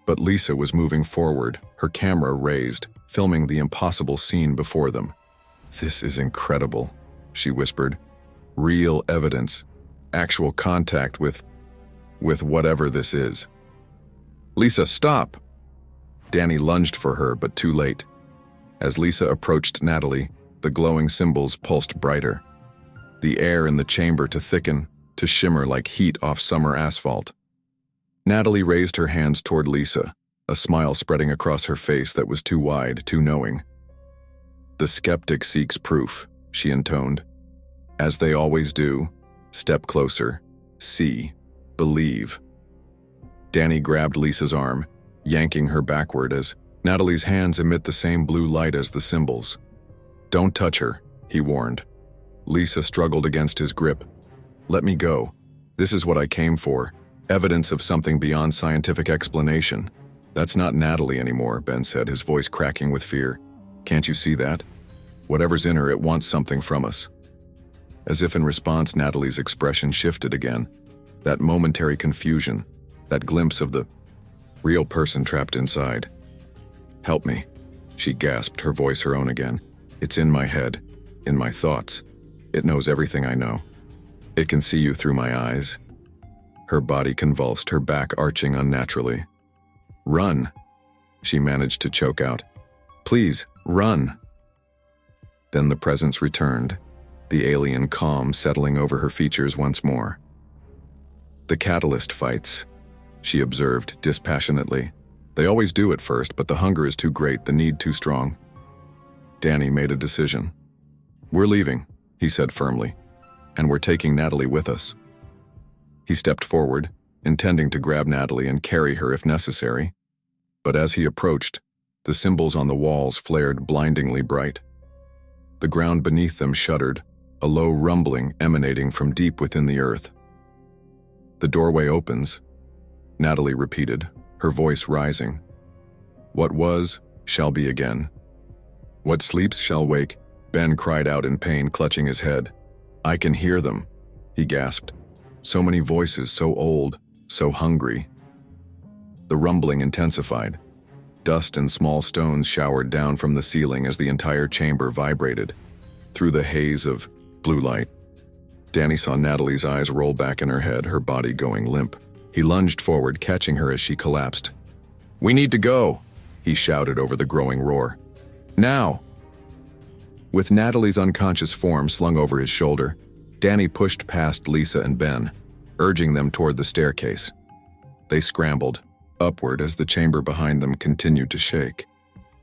But Lisa was moving forward, her camera raised, filming the impossible scene before them. This is incredible, she whispered. Real evidence, actual contact with whatever this is. Lisa, stop! Danny lunged for her, but too late. As Lisa approached Natalie, the glowing symbols pulsed brighter. The air in the chamber to thicken, to shimmer like heat off summer asphalt. Natalie raised her hands toward Lisa, a smile spreading across her face that was too wide, too knowing. The skeptic seeks proof, she intoned. As they always do, step closer, see, believe. Danny grabbed Lisa's arm, yanking her backward as Natalie's hands emit the same blue light as the symbols. Don't touch her, he warned. Lisa struggled against his grip. Let me go. This is what I came for. Evidence of something beyond scientific explanation. That's not Natalie anymore, Ben said, his voice cracking with fear. Can't you see that? Whatever's in her, it wants something from us. As if in response, Natalie's expression shifted again. That momentary confusion, that glimpse of the real person trapped inside. Help me, she gasped, her voice her own again. It's in my head, in my thoughts. It knows everything I know. It can see you through my eyes. Her body convulsed, her back arching unnaturally. Run, she managed to choke out. Please, run. Then the presence returned, the alien calm settling over her features once more. The catalyst fights, she observed dispassionately. They always do at first, but the hunger is too great, the need too strong. Danny made a decision. We're leaving, he said firmly, and we're taking Natalie with us. He stepped forward, intending to grab Natalie and carry her if necessary. But as he approached, the symbols on the walls flared blindingly bright. The ground beneath them shuddered, a low rumbling emanating from deep within the earth. The doorway opens, Natalie repeated, her voice rising. What was, shall be again. What sleeps shall wake, Ben cried out in pain, clutching his head. I can hear them, he gasped. So many voices, so old, so hungry. The rumbling intensified. Dust and small stones showered down from the ceiling as the entire chamber vibrated. Through the haze of blue light, Danny saw Natalie's eyes roll back in her head, her body going limp. He lunged forward, catching her as she collapsed. We need to go, he shouted over the growing roar. Now! With Natalie's unconscious form slung over his shoulder, Danny pushed past Lisa and Ben, urging them toward the staircase. They scrambled upward as the chamber behind them continued to shake.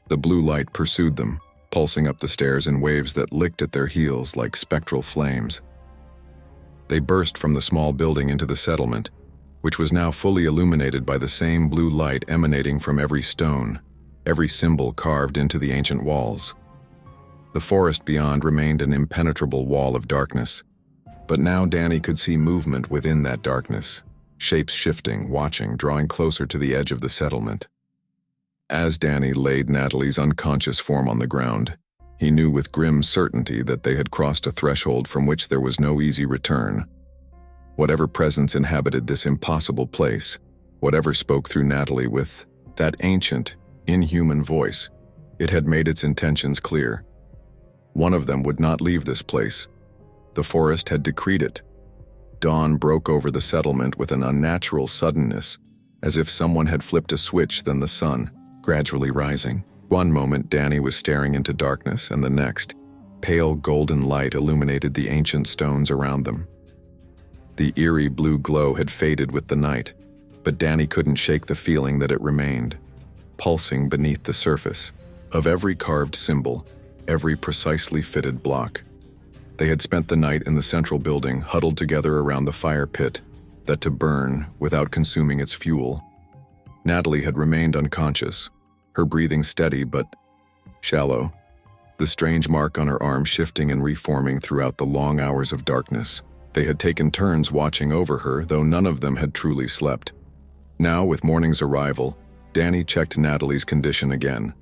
The blue light pursued them, pulsing up the stairs in waves that licked at their heels like spectral flames. They burst from the small building into the settlement, which was now fully illuminated by the same blue light emanating from every stone, every symbol carved into the ancient walls. The forest beyond remained an impenetrable wall of darkness, but now Danny could see movement within that darkness, shapes shifting, watching, drawing closer to the edge of the settlement. As Danny laid Natalie's unconscious form on the ground, he knew with grim certainty that they had crossed a threshold from which there was no easy return. Whatever presence inhabited this impossible place, whatever spoke through Natalie with that ancient, inhuman voice, it had made its intentions clear. One of them would not leave this place. The forest had decreed it. Dawn broke over the settlement with an unnatural suddenness, as if someone had flipped a switch, then the sun, gradually rising. One moment Danny was staring into darkness, and the next, pale golden light illuminated the ancient stones around them. The eerie blue glow had faded with the night, but Danny couldn't shake the feeling that it remained, pulsing beneath the surface of every carved symbol, every precisely fitted block. They had spent the night in the central building, huddled together around the fire pit, that to burn without consuming its fuel. Natalie had remained unconscious, her breathing steady but shallow, the strange mark on her arm shifting and reforming throughout the long hours of darkness. They had taken turns watching over her, though none of them had truly slept. Now, with morning's arrival, Danny checked Natalie's condition again.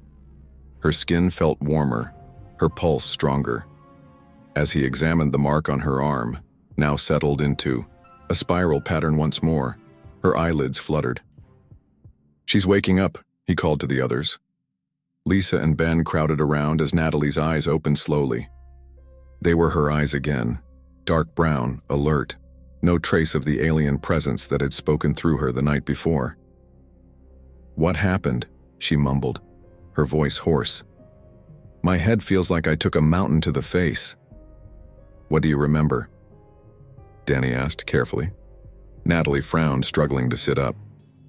Her skin felt warmer, her pulse stronger. As he examined the mark on her arm, now settled into a spiral pattern once more, her eyelids fluttered. "She's waking up," he called to the others. Lisa and Ben crowded around as Natalie's eyes opened slowly. They were her eyes again, dark brown, alert, no trace of the alien presence that had spoken through her the night before. "What happened?" she mumbled, her voice hoarse. "My head feels like I took a mountain to the face." "What do you remember?" Danny asked carefully. Natalie frowned, struggling to sit up.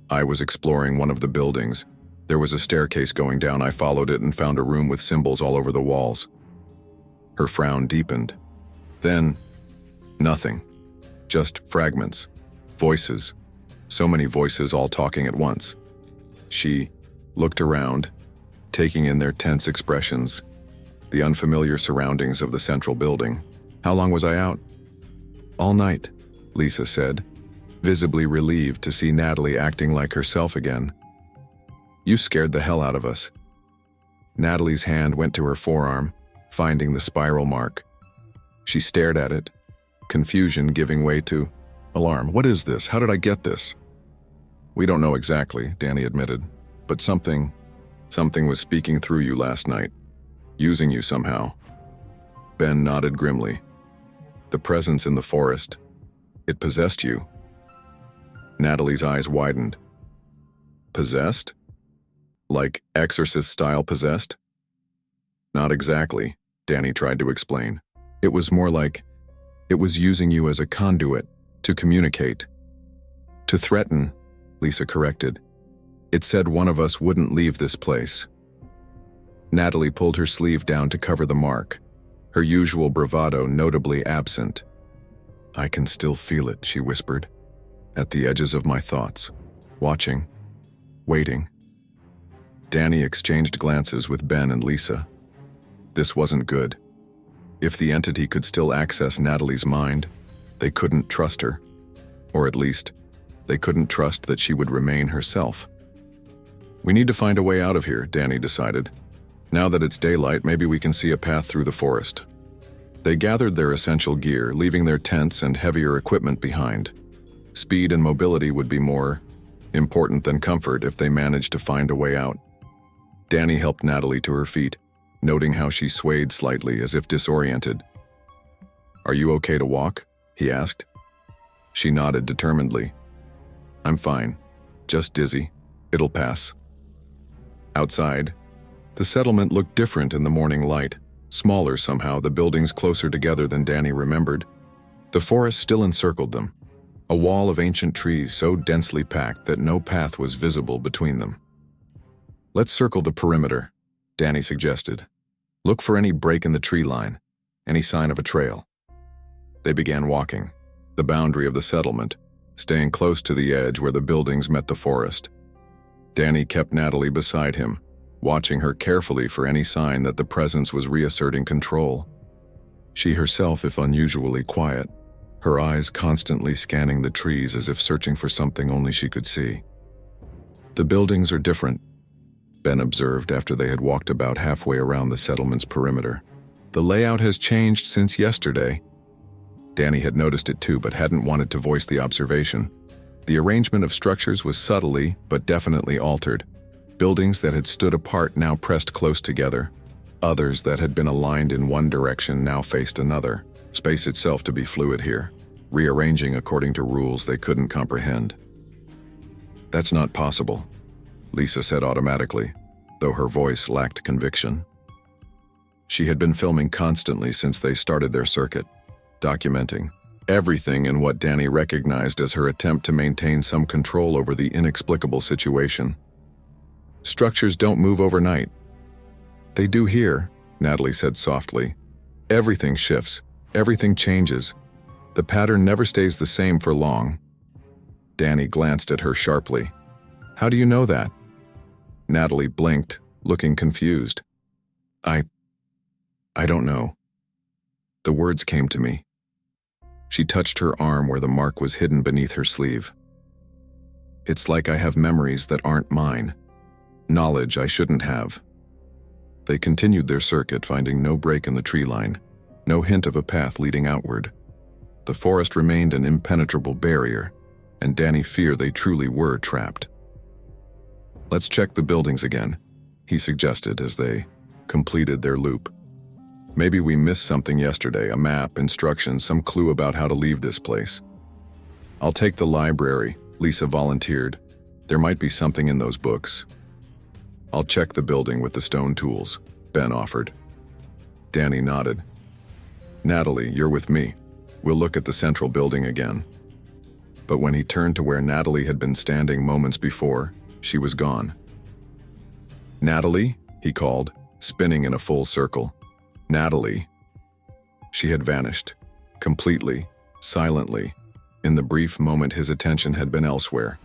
"I was exploring one of the buildings. There was a staircase going down. I followed it and found a room with symbols all over the walls." Her frown deepened. Then, nothing. Just fragments. Voices. So many voices all talking at once. She looked around, taking in their tense expressions, the unfamiliar surroundings of the central building. "How long was I out?" "All night," Lisa said, visibly relieved to see Natalie acting like herself again. "You scared the hell out of us." Natalie's hand went to her forearm, finding the spiral mark. She stared at it, confusion giving way to alarm. "What is this? How did I get this?" "We don't know exactly," Danny admitted, "but something was speaking through you last night, using you somehow." Ben nodded grimly. "The presence in the forest, it possessed you." Natalie's eyes widened. "Possessed? Like exorcist-style possessed?" "Not exactly," Danny tried to explain. "It was more like it was using you as a conduit to communicate." "To threaten," Lisa corrected. "It said one of us wouldn't leave this place." Natalie pulled her sleeve down to cover the mark, her usual bravado notably absent. "I can still feel it," she whispered, "at the edges of my thoughts, watching, waiting." Danny exchanged glances with Ben and Lisa. This wasn't good. If the entity could still access Natalie's mind, they couldn't trust her. Or at least, they couldn't trust that she would remain herself. "We need to find a way out of here," Danny decided. "Now that it's daylight, maybe we can see a path through the forest." They gathered their essential gear, leaving their tents and heavier equipment behind. Speed and mobility would be more important than comfort if they managed to find a way out. Danny helped Natalie to her feet, noting how she swayed slightly as if disoriented. "Are you okay to walk?" he asked. She nodded determinedly. "I'm fine. Just dizzy. It'll pass." Outside, the settlement looked different in the morning light. Smaller somehow, the buildings closer together than Danny remembered. The forest still encircled them, a wall of ancient trees so densely packed that no path was visible between them. "Let's circle the perimeter," Danny suggested. "Look for any break in the tree line, any sign of a trail." They began walking, the boundary of the settlement, staying close to the edge where the buildings met the forest. Danny kept Natalie beside him, watching her carefully for any sign that the presence was reasserting control. She herself, if unusually quiet, her eyes constantly scanning the trees as if searching for something only she could see. "The buildings are different," Ben observed after they had walked about halfway around the settlement's perimeter. "The layout has changed since yesterday." Danny had noticed it too, but hadn't wanted to voice the observation. The arrangement of structures was subtly, but definitely altered. Buildings that had stood apart now pressed close together. Others that had been aligned in one direction now faced another. Space itself to be fluid here, rearranging according to rules they couldn't comprehend. "That's not possible," Lisa said automatically, though her voice lacked conviction. She had been filming constantly since they started their circuit, documenting everything in what Danny recognized as her attempt to maintain some control over the inexplicable situation. "Structures don't move overnight." "They do here," Natalie said softly. "Everything shifts, everything changes. The pattern never stays the same for long." Danny glanced at her sharply. "How do you know that?" Natalie blinked, looking confused. I don't know." The words came to me. She touched her arm where the mark was hidden beneath her sleeve. "It's like I have memories that aren't mine. Knowledge I shouldn't have." They continued their circuit, finding no break in the tree line, no hint of a path leading outward. The forest remained an impenetrable barrier, and Danny feared they truly were trapped. "Let's check the buildings again," he suggested as they completed their loop. "Maybe we missed something yesterday, a map, instructions, some clue about how to leave this place." "I'll take the library," Lisa volunteered. "There might be something in those books." "I'll check the building with the stone tools," Ben offered. Danny nodded. "Natalie, you're with me. We'll look at the central building again." But when he turned to where Natalie had been standing moments before, she was gone. "Natalie?" he called, spinning in a full circle. "Natalie." She had vanished, completely, silently. In the brief moment his attention had been elsewhere.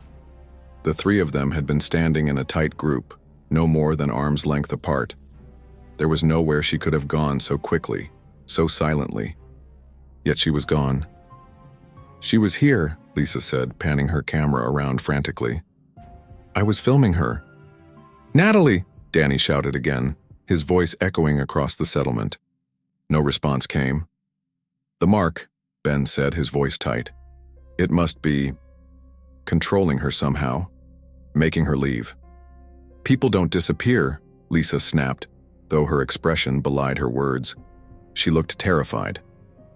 The three of them had been standing in a tight group, no more than arm's length apart. There was nowhere she could have gone so quickly, so silently. Yet she was gone. "She was here," Lisa said, panning her camera around frantically. "I was filming her." "Natalie!" Danny shouted again, his voice echoing across the settlement. No response came. "The mark," Ben said, his voice tight. "It must be controlling her somehow, making her leave." "People don't disappear," Lisa snapped, though her expression belied her words. She looked terrified.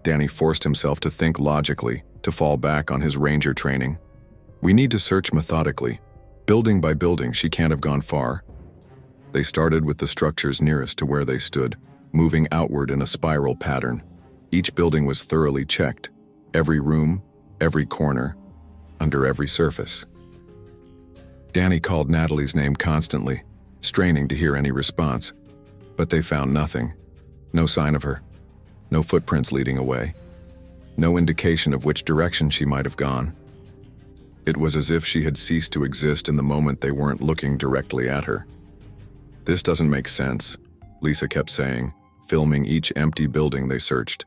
Danny forced himself to think logically, to fall back on his ranger training. "We need to search methodically. Building by building, she can't have gone far." They started with the structures nearest to where they stood, moving outward in a spiral pattern. Each building was thoroughly checked, every room, every corner, under every surface. Danny called Natalie's name constantly, straining to hear any response, but they found nothing. No sign of her, no footprints leading away, no indication of which direction she might have gone. It was as if she had ceased to exist in the moment they weren't looking directly at her. "This doesn't make sense," Lisa kept saying, filming each empty building they searched.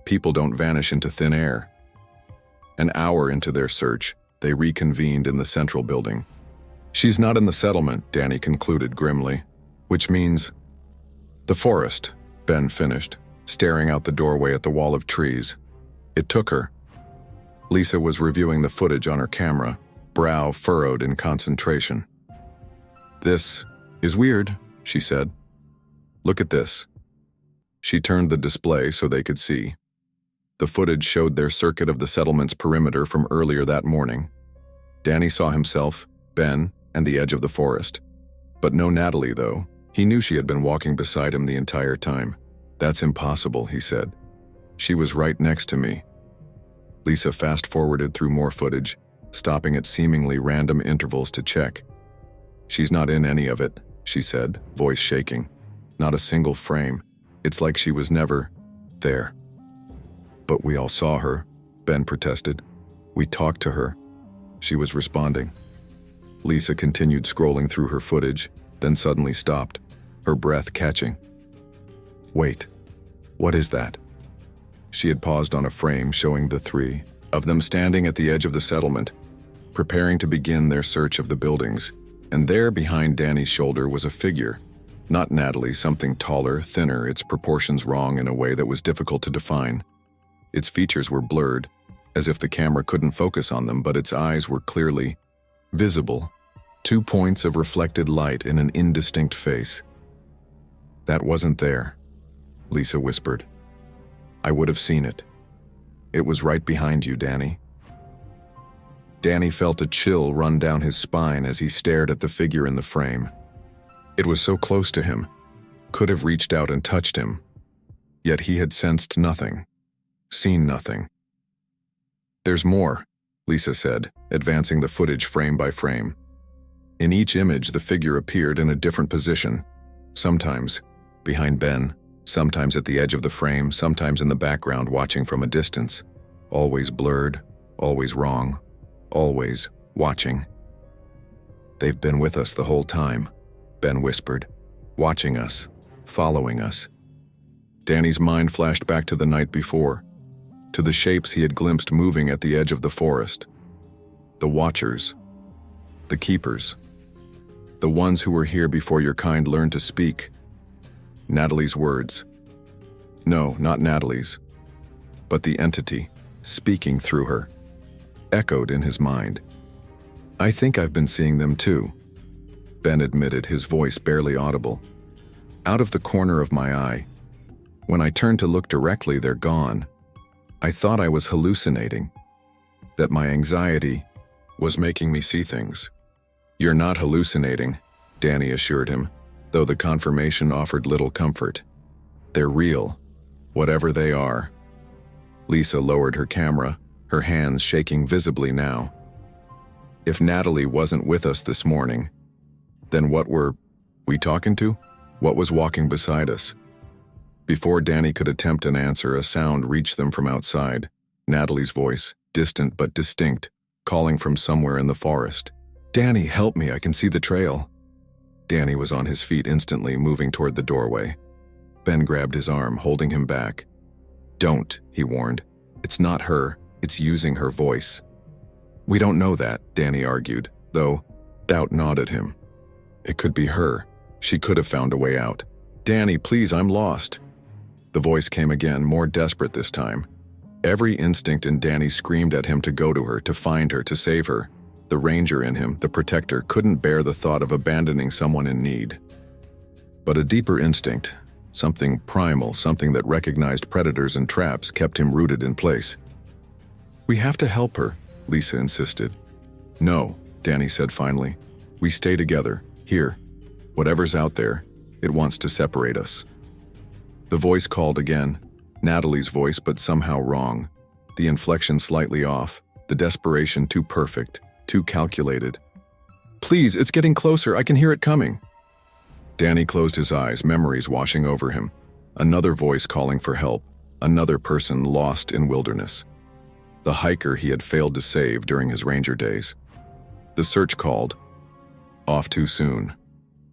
"People don't vanish into thin air." An hour into their search, they reconvened in the central building. "She's not in the settlement," Danny concluded grimly. "Which means—" "The forest," Ben finished, staring out the doorway at the wall of trees. "It took her." Lisa was reviewing the footage on her camera, brow furrowed in concentration. "This is weird," she said. "Look at this." She turned the display so they could see. The footage showed their circuit of the settlement's perimeter from earlier that morning. Danny saw himself, Ben, and the edge of the forest. But no Natalie, though. He knew she had been walking beside him the entire time. "That's impossible," he said. "She was right next to me." Lisa fast-forwarded through more footage, stopping at seemingly random intervals to check. "She's not in any of it," she said, voice shaking. "Not a single frame. It's like she was never there." "But we all saw her," Ben protested. "We talked to her. She was responding." Lisa continued scrolling through her footage, then suddenly stopped, her breath catching. "Wait, what is that?" She had paused on a frame showing the three of them standing at the edge of the settlement, preparing to begin their search of the buildings, and there behind Danny's shoulder was a figure. Not Natalie, something taller, thinner, its proportions wrong in a way that was difficult to define. Its features were blurred, as if the camera couldn't focus on them, but its eyes were clearly visible. 2 points of reflected light in an indistinct face. "That wasn't there," Lisa whispered. "I would have seen it. It was right behind you, Danny." Danny felt a chill run down his spine as he stared at the figure in the frame. It was so close to him, could have reached out and touched him. Yet he had sensed nothing, seen nothing. "There's more," Lisa said, advancing the footage frame by frame. In each image, the figure appeared in a different position, sometimes behind Ben, sometimes at the edge of the frame, sometimes in the background watching from a distance. Always blurred, always wrong, always watching. "They've been with us the whole time," Ben whispered, "watching us, following us." Danny's mind flashed back to the night before, to the shapes he had glimpsed moving at the edge of the forest. The watchers, the keepers, the ones who were here before your kind learned to speak. Natalie's words. No, not Natalie's, but the entity, speaking through her, echoed in his mind. "I think I've been seeing them too," Ben admitted, his voice barely audible. "Out of the corner of my eye. When I turned to look directly, they're gone. I thought I was hallucinating, that my anxiety was making me see things." "You're not hallucinating," Danny assured him, though the confirmation offered little comfort. "They're real, whatever they are." Lisa lowered her camera, her hands shaking visibly now. "If Natalie wasn't with us this morning, then what were we talking to? What was walking beside us?" Before Danny could attempt an answer, a sound reached them from outside. Natalie's voice, distant but distinct, calling from somewhere in the forest. "Danny, help me, I can see the trail." Danny was on his feet instantly, moving toward the doorway. Ben grabbed his arm, holding him back. "Don't," he warned. "It's not her, it's using her voice." "We don't know that," Danny argued, though doubt gnawed at him. "It could be her. She could have found a way out." "Danny, please, I'm lost." The voice came again, more desperate this time. Every instinct in Danny screamed at him to go to her, to find her, to save her. The ranger in him, the protector, couldn't bear the thought of abandoning someone in need. But a deeper instinct, something primal, something that recognized predators and traps, kept him rooted in place. "We have to help her," Lisa insisted. "No," Danny said finally. "We stay together, here. Whatever's out there, it wants to separate us." The voice called again, Natalie's voice, but somehow wrong. The inflection slightly off, the desperation too perfect, too calculated. "Please, it's getting closer, I can hear it coming." Danny closed his eyes, memories washing over him. Another voice calling for help, another person lost in wilderness. The hiker he had failed to save during his ranger days. The search called. Off too soon.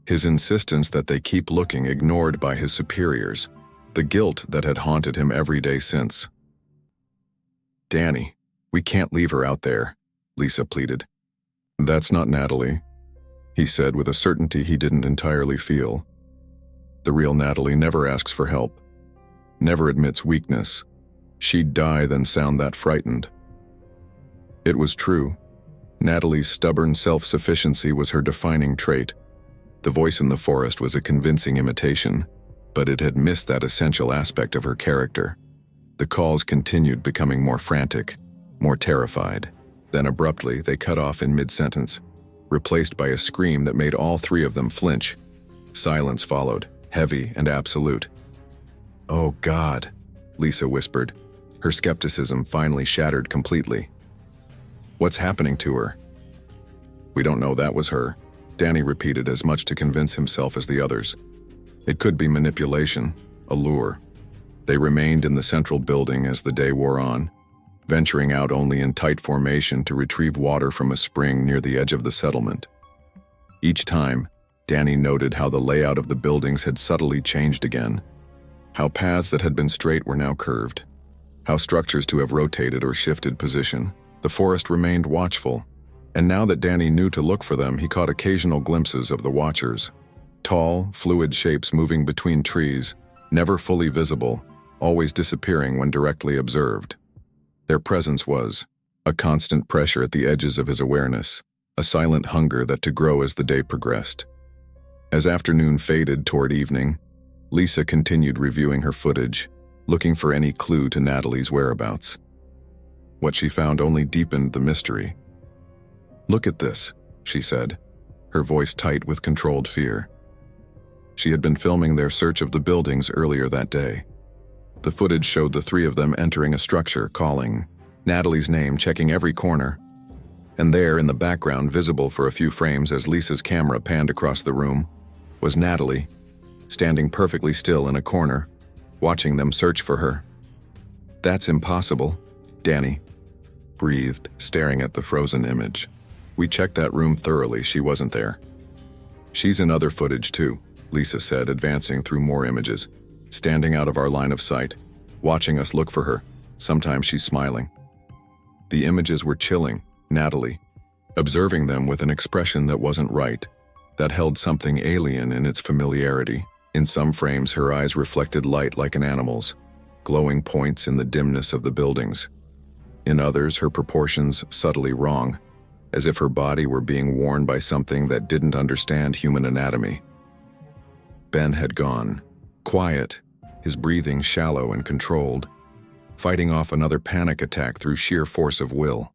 His insistence that they keep looking ignored by his superiors. The guilt that had haunted him every day since. "Danny, we can't leave her out there," Lisa pleaded. "That's not Natalie," he said with a certainty he didn't entirely feel. "The real Natalie never asks for help, never admits weakness. She'd die than sound that frightened." It was true. Natalie's stubborn self-sufficiency was her defining trait. The voice in the forest was a convincing imitation, but it had missed that essential aspect of her character. The calls continued, becoming more frantic, more terrified. Then abruptly, they cut off in mid-sentence, replaced by a scream that made all three of them flinch. Silence followed, heavy and absolute. "Oh, God," Lisa whispered, her skepticism finally shattered completely. "What's happening to her?" "We don't know that was her," Danny repeated, as much to convince himself as the others. "It could be manipulation, a lure." They remained in the central building as the day wore on, venturing out only in tight formation to retrieve water from a spring near the edge of the settlement. Each time, Danny noted how the layout of the buildings had subtly changed again, how paths that had been straight were now curved, how structures to have rotated or shifted position. The forest remained watchful, and now that Danny knew to look for them, he caught occasional glimpses of the watchers. Tall, fluid shapes moving between trees, never fully visible, always disappearing when directly observed. Their presence was a constant pressure at the edges of his awareness, a silent hunger that to grow as the day progressed. As afternoon faded toward evening, Lisa continued reviewing her footage, looking for any clue to Natalie's whereabouts. What she found only deepened the mystery. "Look at this," she said, her voice tight with controlled fear. She had been filming their search of the buildings earlier that day. The footage showed the three of them entering a structure, calling Natalie's name, checking every corner. And there, in the background, visible for a few frames as Lisa's camera panned across the room, was Natalie, standing perfectly still in a corner, watching them search for her. "That's impossible," Danny breathed, staring at the frozen image. "We checked that room thoroughly, she wasn't there." "She's in other footage too," Lisa said, advancing through more images, standing out of our line of sight, watching us look for her. Sometimes she's smiling. The images were chilling, Natalie, observing them with an expression that wasn't right, that held something alien in its familiarity. In some frames, her eyes reflected light like an animal's, glowing points in the dimness of the buildings. In others, her proportions subtly wrong, as if her body were being worn by something that didn't understand human anatomy. Ben had gone. Quiet, his breathing shallow and controlled, fighting off another panic attack through sheer force of will.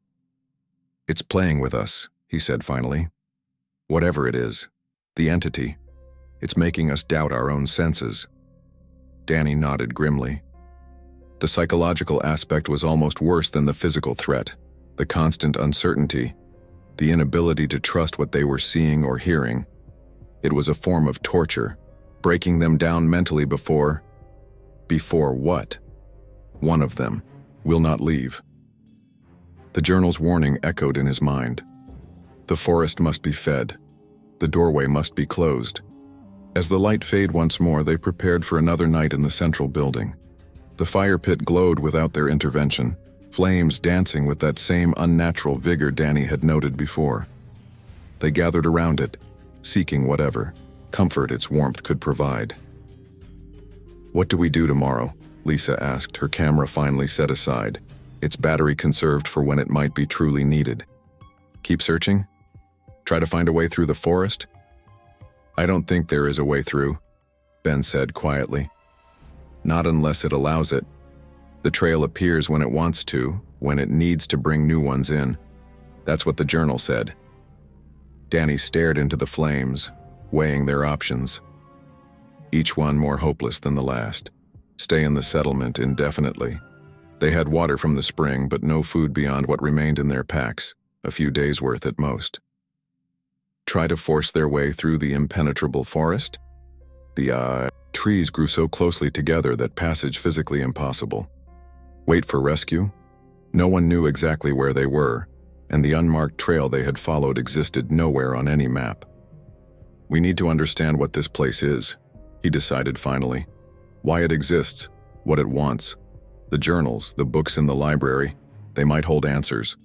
"It's playing with us," he said finally. "Whatever it is, the entity, it's making us doubt our own senses." Danny nodded grimly. The psychological aspect was almost worse than the physical threat, the constant uncertainty, the inability to trust what they were seeing or hearing. It was a form of torture, breaking them down mentally before what? One of them will not leave. The journal's warning echoed in his mind. The forest must be fed. The doorway must be closed. As the light faded once more, they prepared for another night in the central building. The fire pit glowed without their intervention, flames dancing with that same unnatural vigor Danny had noted before. They gathered around it, seeking whatever comfort its warmth could provide. "What do we do tomorrow?" Lisa asked, her camera finally set aside, its battery conserved for when it might be truly needed. "Keep searching? Try to find a way through the forest?" "I don't think there is a way through," Ben said quietly. "Not unless it allows it. The trail appears when it wants to, when it needs to bring new ones in. That's what the journal said." Danny stared into the flames, weighing their options. Each one more hopeless than the last. Stay in the settlement indefinitely. They had water from the spring, but no food beyond what remained in their packs, a few days' worth at most. Try to force their way through the impenetrable forest? The trees grew so closely together that passage physically impossible. Wait for rescue? No one knew exactly where they were, and the unmarked trail they had followed existed nowhere on any map. "We need to understand what this place is," he decided finally. "Why it exists, what it wants. The journals, the books in the library, they might hold answers.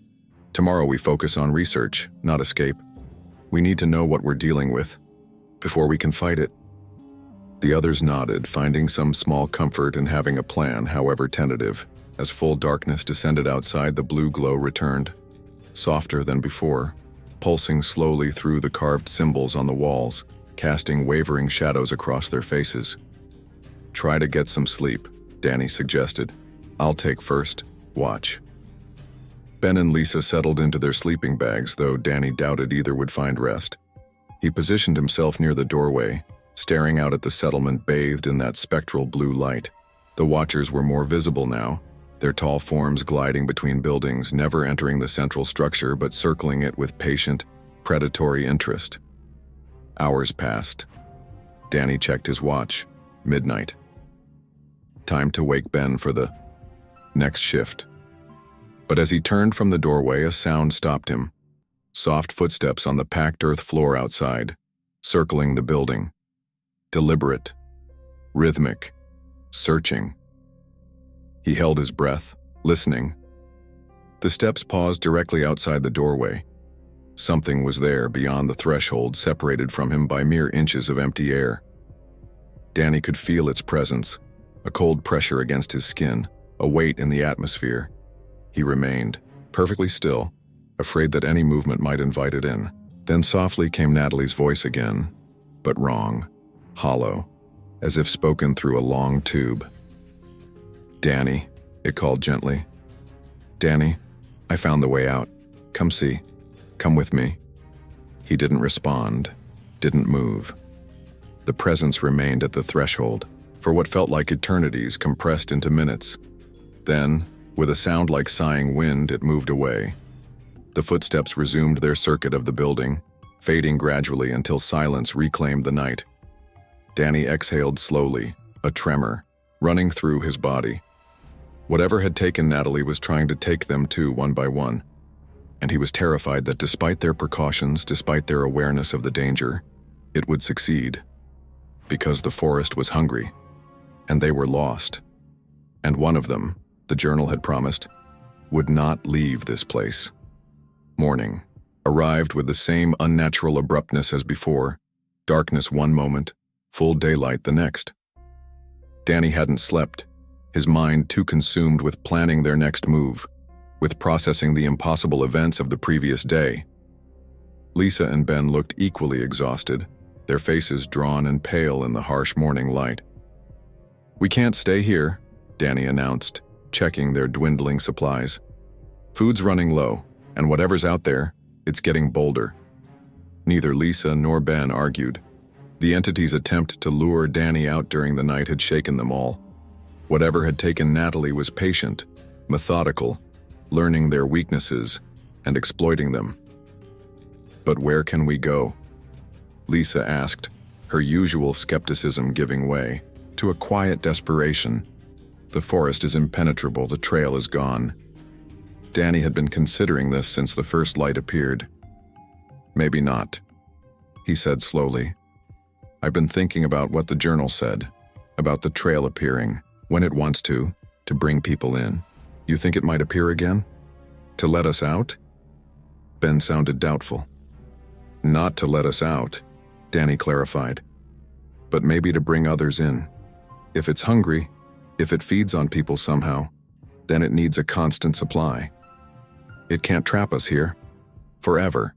Tomorrow we focus on research, not escape. We need to know what we're dealing with before we can fight it." The others nodded, finding some small comfort in having a plan, however tentative. As full darkness descended outside, the blue glow returned, softer than before, pulsing slowly through the carved symbols on the walls, casting wavering shadows across their faces. "Try to get some sleep," Danny suggested. "I'll take first. Watch." Ben and Lisa settled into their sleeping bags, though Danny doubted either would find rest. He positioned himself near the doorway, staring out at the settlement bathed in that spectral blue light. The watchers were more visible now, their tall forms gliding between buildings, never entering the central structure but circling it with patient, predatory interest. Hours passed. Danny checked his watch. Midnight. Time to wake Ben for the next shift. But as he turned from the doorway, a sound stopped him. Soft footsteps on the packed earth floor outside, circling the building. Deliberate, rhythmic, searching. He held his breath, listening. The steps paused directly outside the doorway. Something was there beyond the threshold, separated from him by mere inches of empty air. Danny could feel its presence, a cold pressure against his skin, a weight in the atmosphere. He remained, perfectly still, afraid that any movement might invite it in. Then softly came Natalie's voice again, but wrong, hollow, as if spoken through a long tube. "Danny," it called gently. "Danny, I found the way out. Come see. Come with me." He didn't respond, didn't move. The presence remained at the threshold, for what felt like eternities compressed into minutes. Then, with a sound like sighing wind, it moved away. The footsteps resumed their circuit of the building, fading gradually until silence reclaimed the night. Danny exhaled slowly, a tremor running through his body. Whatever had taken Natalie was trying to take them too, one by one. And he was terrified that despite their precautions, despite their awareness of the danger, it would succeed. Because the forest was hungry, and they were lost. And one of them, the journal had promised, would not leave this place. Morning arrived with the same unnatural abruptness as before, darkness one moment, full daylight the next. Danny hadn't slept, his mind too consumed with planning their next move, with processing the impossible events of the previous day. Lisa and Ben looked equally exhausted, their faces drawn and pale in the harsh morning light. "We can't stay here," Danny announced, checking their dwindling supplies. "Food's running low, and whatever's out there, it's getting bolder." Neither Lisa nor Ben argued. The entity's attempt to lure Danny out during the night had shaken them all. Whatever had taken Natalie was patient, methodical, learning their weaknesses and exploiting them. "But where can we go?" Lisa asked, her usual skepticism giving way to a quiet desperation. "The forest is impenetrable, the trail is gone." Danny had been considering this since the first light appeared. "Maybe not," he said slowly. "I've been thinking about what the journal said, about the trail appearing, when it wants to bring people in. You think it might appear again? To let us out?" Ben sounded doubtful. "Not to let us out," Danny clarified, "but maybe to bring others in. If it's hungry, if it feeds on people somehow, then it needs a constant supply. It can't trap us here forever.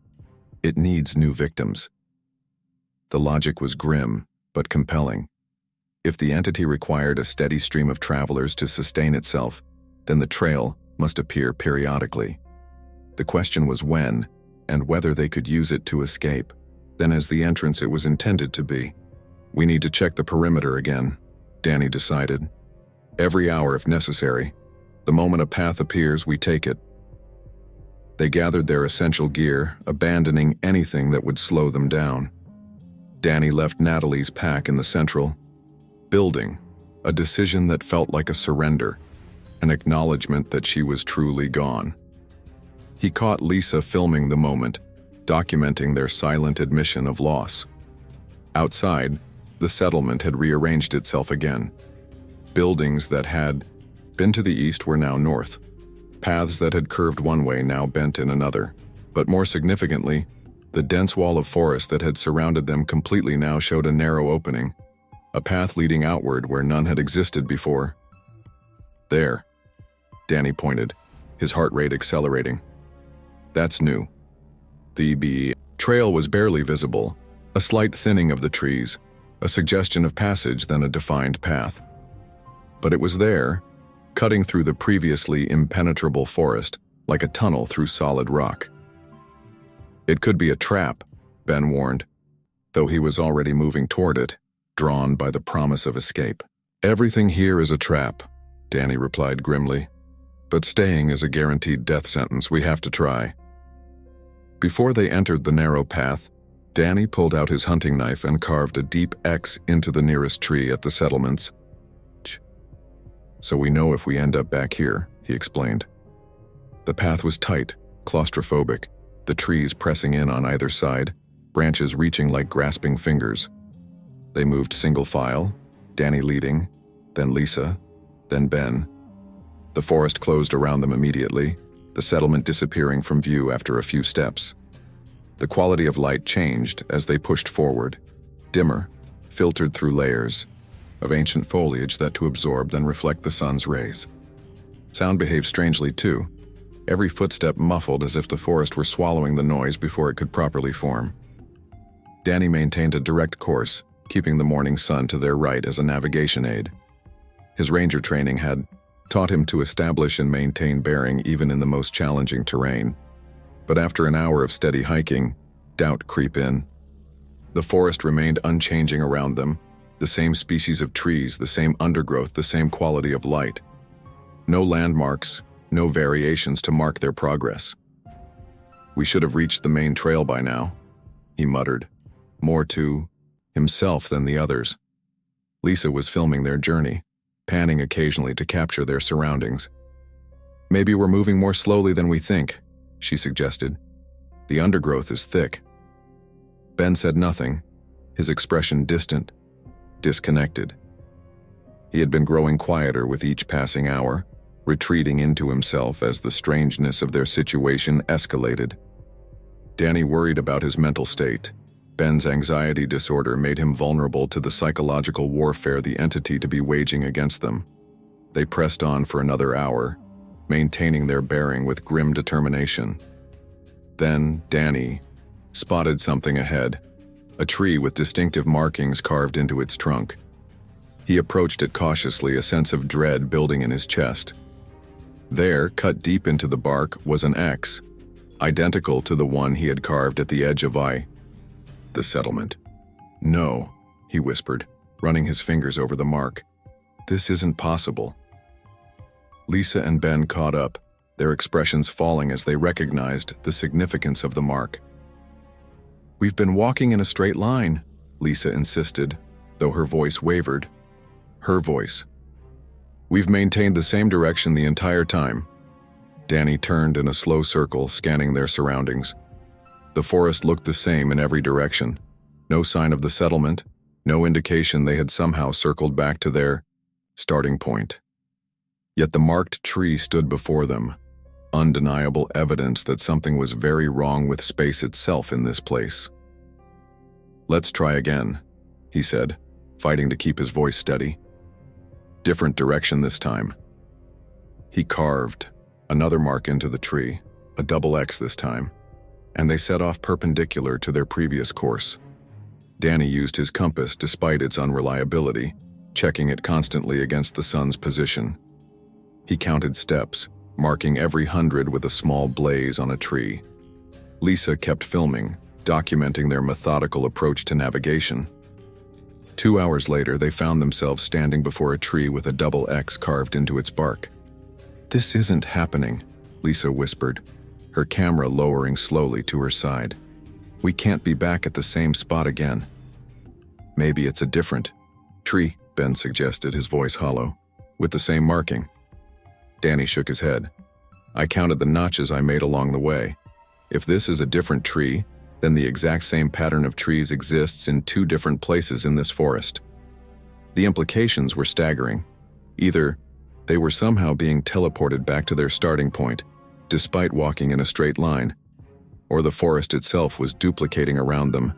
It needs new victims." The logic was grim, but compelling. If the entity required a steady stream of travelers to sustain itself, then the trail must appear periodically. The question was when, and whether they could use it to escape, then as the entrance it was intended to be. "We need to check the perimeter again," Danny decided. "Every hour if necessary. The moment a path appears, we take it." They gathered their essential gear, abandoning anything that would slow them down. Danny left Natalie's pack in the central building, a decision that felt like a surrender, an acknowledgement that she was truly gone. He caught Lisa filming the moment, documenting their silent admission of loss. Outside, the settlement had rearranged itself again. Buildings that had been to the east were now north. Paths that had curved one way now bent in another. But more significantly, the dense wall of forest that had surrounded them completely now showed a narrow opening, a path leading outward where none had existed before. "There," Danny pointed, his heart rate accelerating. "That's new." The trail was barely visible, a slight thinning of the trees, a suggestion of passage than a defined path. But it was there, cutting through the previously impenetrable forest like a tunnel through solid rock. "It could be a trap," Ben warned, though he was already moving toward it, drawn by the promise of escape. "Everything here is a trap," Danny replied grimly. "But staying is a guaranteed death sentence. We have to try." Before they entered the narrow path, Danny pulled out his hunting knife and carved a deep X into the nearest tree at the settlements. "So we know if we end up back here," he explained. The path was tight, claustrophobic, the trees pressing in on either side, branches reaching like grasping fingers. They moved single file, Danny leading, then Lisa, then Ben. The forest closed around them immediately, the settlement disappearing from view after a few steps. The quality of light changed as they pushed forward, dimmer, filtered through layers of ancient foliage that to absorb then reflect the sun's rays. Sound behaved strangely too, every footstep muffled as if the forest were swallowing the noise before it could properly form. Danny maintained a direct course, keeping the morning sun to their right as a navigation aid. His ranger training had taught him to establish and maintain bearing even in the most challenging terrain. But after an hour of steady hiking, doubt crept in. The forest remained unchanging around them, the same species of trees, the same undergrowth, the same quality of light. No landmarks, no variations to mark their progress. "We should have reached the main trail by now," he muttered, more to himself than the others. Lisa was filming their journey, panning occasionally to capture their surroundings. "Maybe we're moving more slowly than we think," she suggested. "The undergrowth is thick." Ben said nothing, his expression distant, disconnected. He had been growing quieter with each passing hour, retreating into himself as the strangeness of their situation escalated. Danny worried about his mental state. Ben's anxiety disorder made him vulnerable to the psychological warfare the entity to be waging against them. They pressed on for another hour, maintaining their bearing with grim determination. Then Danny spotted something ahead, a tree with distinctive markings carved into its trunk. He approached it cautiously, a sense of dread building in his chest. There, cut deep into the bark, was an X, identical to the one he had carved at the edge of the settlement. "No," he whispered, running his fingers over the mark. "This isn't possible." Lisa and Ben caught up, their expressions falling as they recognized the significance of the mark. "We've been walking in a straight line," Lisa insisted, though her voice wavered. Her voice. "We've maintained the same direction the entire time." Danny turned in a slow circle, scanning their surroundings. The forest looked the same in every direction. No sign of the settlement, no indication they had somehow circled back to their starting point. Yet the marked tree stood before them, undeniable evidence that something was very wrong with space itself in this place. "Let's try again," he said, fighting to keep his voice steady. "Different direction this time." He carved another mark into the tree, a double X this time, and they set off perpendicular to their previous course. Danny used his compass despite its unreliability, checking it constantly against the sun's position. He counted steps, marking every 100 with a small blaze on a tree. Lisa kept filming, documenting their methodical approach to navigation. 2 hours later, they found themselves standing before a tree with a double X carved into its bark. "This isn't happening," Lisa whispered, her camera lowering slowly to her side. "We can't be back at the same spot again." "Maybe it's a different tree," Ben suggested, his voice hollow, "with the same marking." Danny shook his head. "I counted the notches I made along the way. If this is a different tree, then the exact same pattern of trees exists in 2 different places in this forest." The implications were staggering. Either they were somehow being teleported back to their starting point, despite walking in a straight line, or the forest itself was duplicating around them,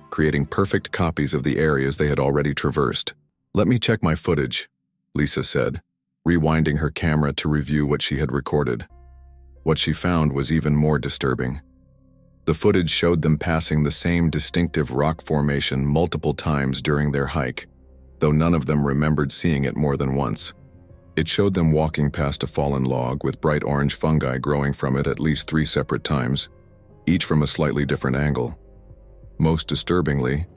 creating perfect copies of the areas they had already traversed. "Let me check my footage," Lisa said, rewinding her camera to review what she had recorded. What she found was even more disturbing. The footage showed them passing the same distinctive rock formation multiple times during their hike, though none of them remembered seeing it more than once. It showed them walking past a fallen log with bright orange fungi growing from it at least 3 separate times, each from a slightly different angle. Most disturbingly,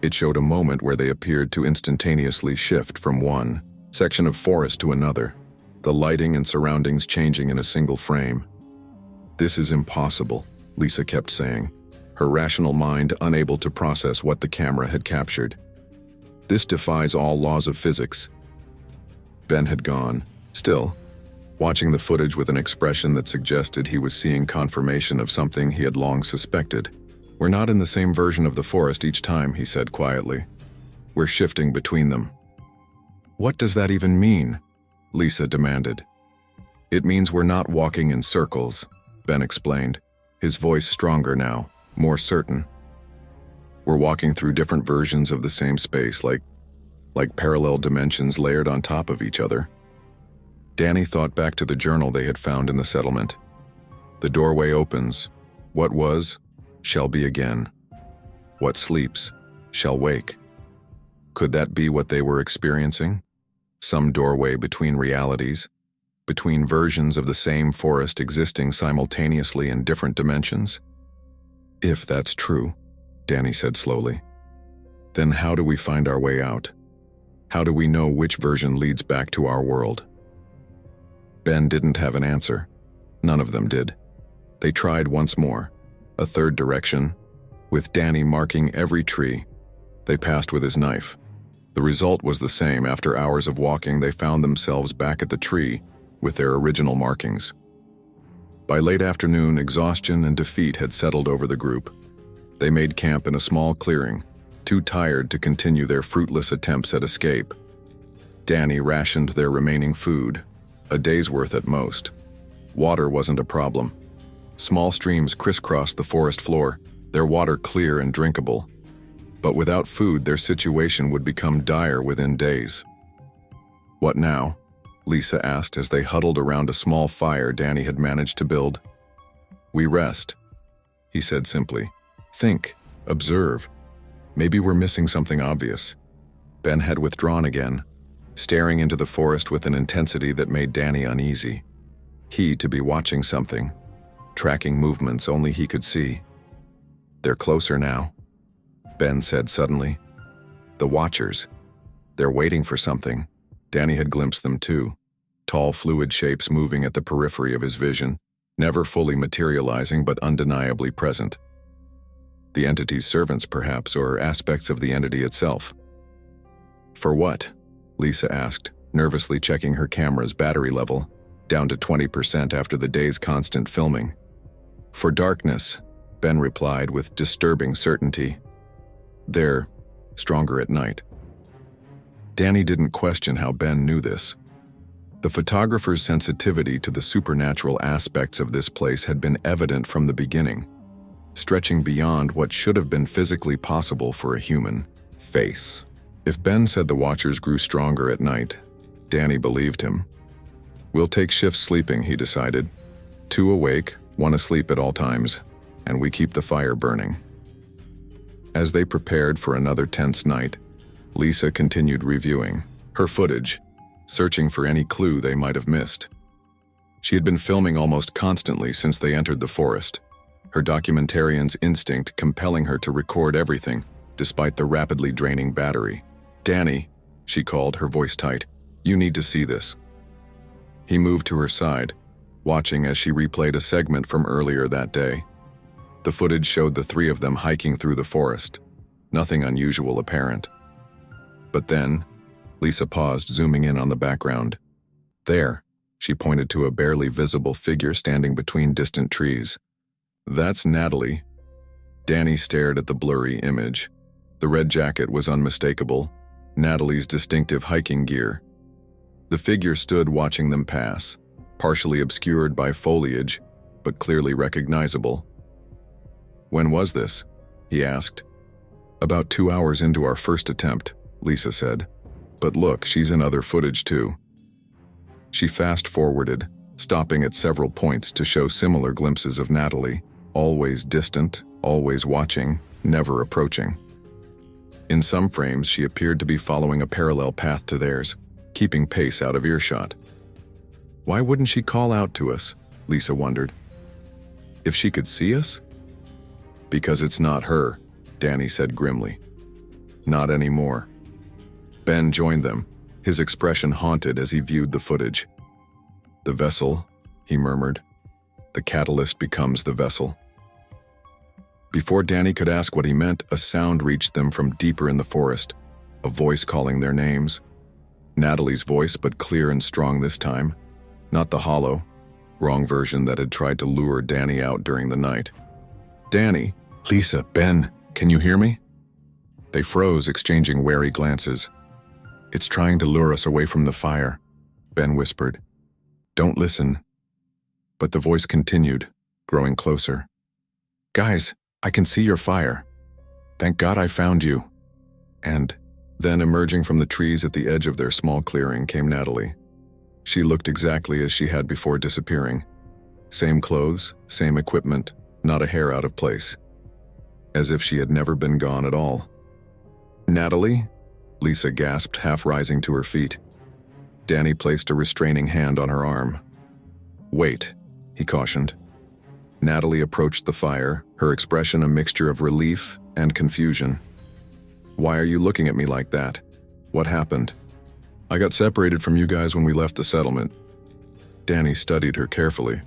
it showed a moment where they appeared to instantaneously shift from one section of forest to another, the lighting and surroundings changing in a single frame. "This is impossible," Lisa kept saying, her rational mind unable to process what the camera had captured. "This defies all laws of physics." Ben had gone, still, watching the footage with an expression that suggested he was seeing confirmation of something he had long suspected. "We're not in the same version of the forest each time," he said quietly. "We're shifting between them." "What does that even mean?" Lisa demanded. "It means we're not walking in circles," Ben explained, his voice stronger now, more certain. "We're walking through different versions of the same space, like parallel dimensions layered on top of each other." Danny thought back to the journal they had found in the settlement. "The doorway opens. What was, shall be again. What sleeps, shall wake." Could that be what they were experiencing? Some doorway between realities, between versions of the same forest existing simultaneously in different dimensions? "If that's true," Danny said slowly, "then how do we find our way out? How do we know which version leads back to our world?" Ben didn't have an answer. None of them did. They tried once more, a third direction, with Danny marking every tree. They passed with his knife. The result was the same. After hours of walking, they found themselves back at the tree with their original markings. By late afternoon, exhaustion and defeat had settled over the group. They made camp in a small clearing, too tired to continue their fruitless attempts at escape. Danny rationed their remaining food, a day's worth at most. Water wasn't a problem. Small streams crisscrossed the forest floor, their water clear and drinkable. But without food, their situation would become dire within days. "What now?" Lisa asked as they huddled around a small fire Danny had managed to build. "We rest," he said simply. "Think, observe. Maybe we're missing something obvious." Ben had withdrawn again, staring into the forest with an intensity that made Danny uneasy. He to be watching something, tracking movements only he could see. "They're closer now," Ben said suddenly. "The Watchers. They're waiting for something." Danny had glimpsed them too, tall fluid shapes moving at the periphery of his vision, never fully materializing but undeniably present. The entity's servants perhaps, or aspects of the entity itself. "For what?" Lisa asked, nervously checking her camera's battery level, down to 20% after the day's constant filming. "For darkness," Ben replied with disturbing certainty. "They're stronger at night." Danny didn't question how Ben knew this. The photographer's sensitivity to the supernatural aspects of this place had been evident from the beginning, stretching beyond what should have been physically possible for a human face. If Ben said the Watchers grew stronger at night, Danny believed him. "We'll take shifts sleeping," he decided. 2 awake, 1 asleep at all times, and we keep the fire burning. As they prepared for another tense night, Lisa continued reviewing her footage, searching for any clue they might have missed. She had been filming almost constantly since they entered the forest, her documentarian's instinct compelling her to record everything, despite the rapidly draining battery. "Danny," she called, her voice tight, "you need to see this." He moved to her side, watching as she replayed a segment from earlier that day. The footage showed the 3 of them hiking through the forest, nothing unusual apparent. But then, Lisa paused, zooming in on the background. "There," she pointed to a barely visible figure standing between distant trees. "That's Natalie." Danny stared at the blurry image. The red jacket was unmistakable, Natalie's distinctive hiking gear. The figure stood watching them pass, partially obscured by foliage, but clearly recognizable. "When was this?" he asked. "About 2 hours into our first attempt," Lisa said. "But look, she's in other footage too." She fast-forwarded, stopping at several points to show similar glimpses of Natalie, always distant, always watching, never approaching. In some frames, she appeared to be following a parallel path to theirs, keeping pace out of earshot. Why wouldn't she call out to us? Lisa wondered. If she could see us? Because it's not her, Danny said grimly. Not anymore. Ben joined them, His expression haunted as he viewed the footage. "The vessel," he murmured. "The catalyst becomes the vessel." Before Danny could ask what he meant, a sound reached them from deeper in the forest, a voice calling their names. Natalie's voice, but clear and strong this time, not the hollow, wrong version that had tried to lure Danny out during the night. "Danny, Lisa, Ben, can you hear me?" They froze, exchanging wary glances. "It's trying to lure us away from the fire," Ben whispered. "Don't listen." But the voice continued, growing closer. "Guys, I can see your fire. Thank God I found you." And then, emerging from the trees at the edge of their small clearing, came Natalie. She looked exactly as she had before disappearing. Same clothes, same equipment, not a hair out of place. As if she had never been gone at all. "Natalie?" Lisa gasped, half rising to her feet. Danny placed a restraining hand on her arm. "Wait," he cautioned. Natalie approached the fire, her expression a mixture of relief and confusion. "Why are you looking at me like that? What happened?" "I got separated from you guys when we left the settlement." Danny studied her carefully.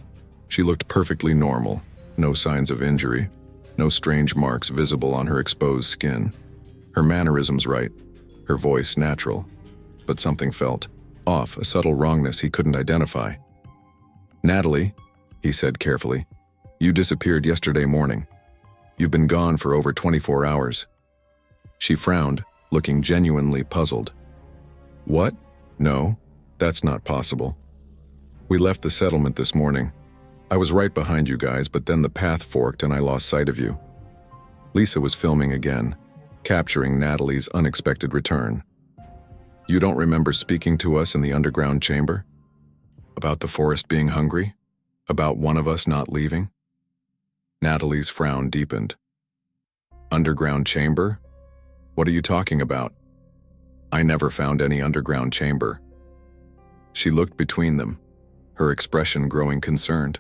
She looked perfectly normal, no signs of injury, no strange marks visible on her exposed skin. Her mannerisms right, her voice natural, but something felt off, a subtle wrongness he couldn't identify. "Natalie," he said carefully, "you disappeared yesterday morning. You've been gone for over 24 hours. She frowned, looking genuinely puzzled. "What? No, that's not possible. We left the settlement this morning. I was right behind you guys, but then the path forked and I lost sight of you." Lisa was filming again, capturing Natalie's unexpected return. "You don't remember speaking to us in the underground chamber? About the forest being hungry? About one of us not leaving?" Natalie's frown deepened. "Underground chamber? What are you talking about? I never found any underground chamber." She looked between them, her expression growing concerned.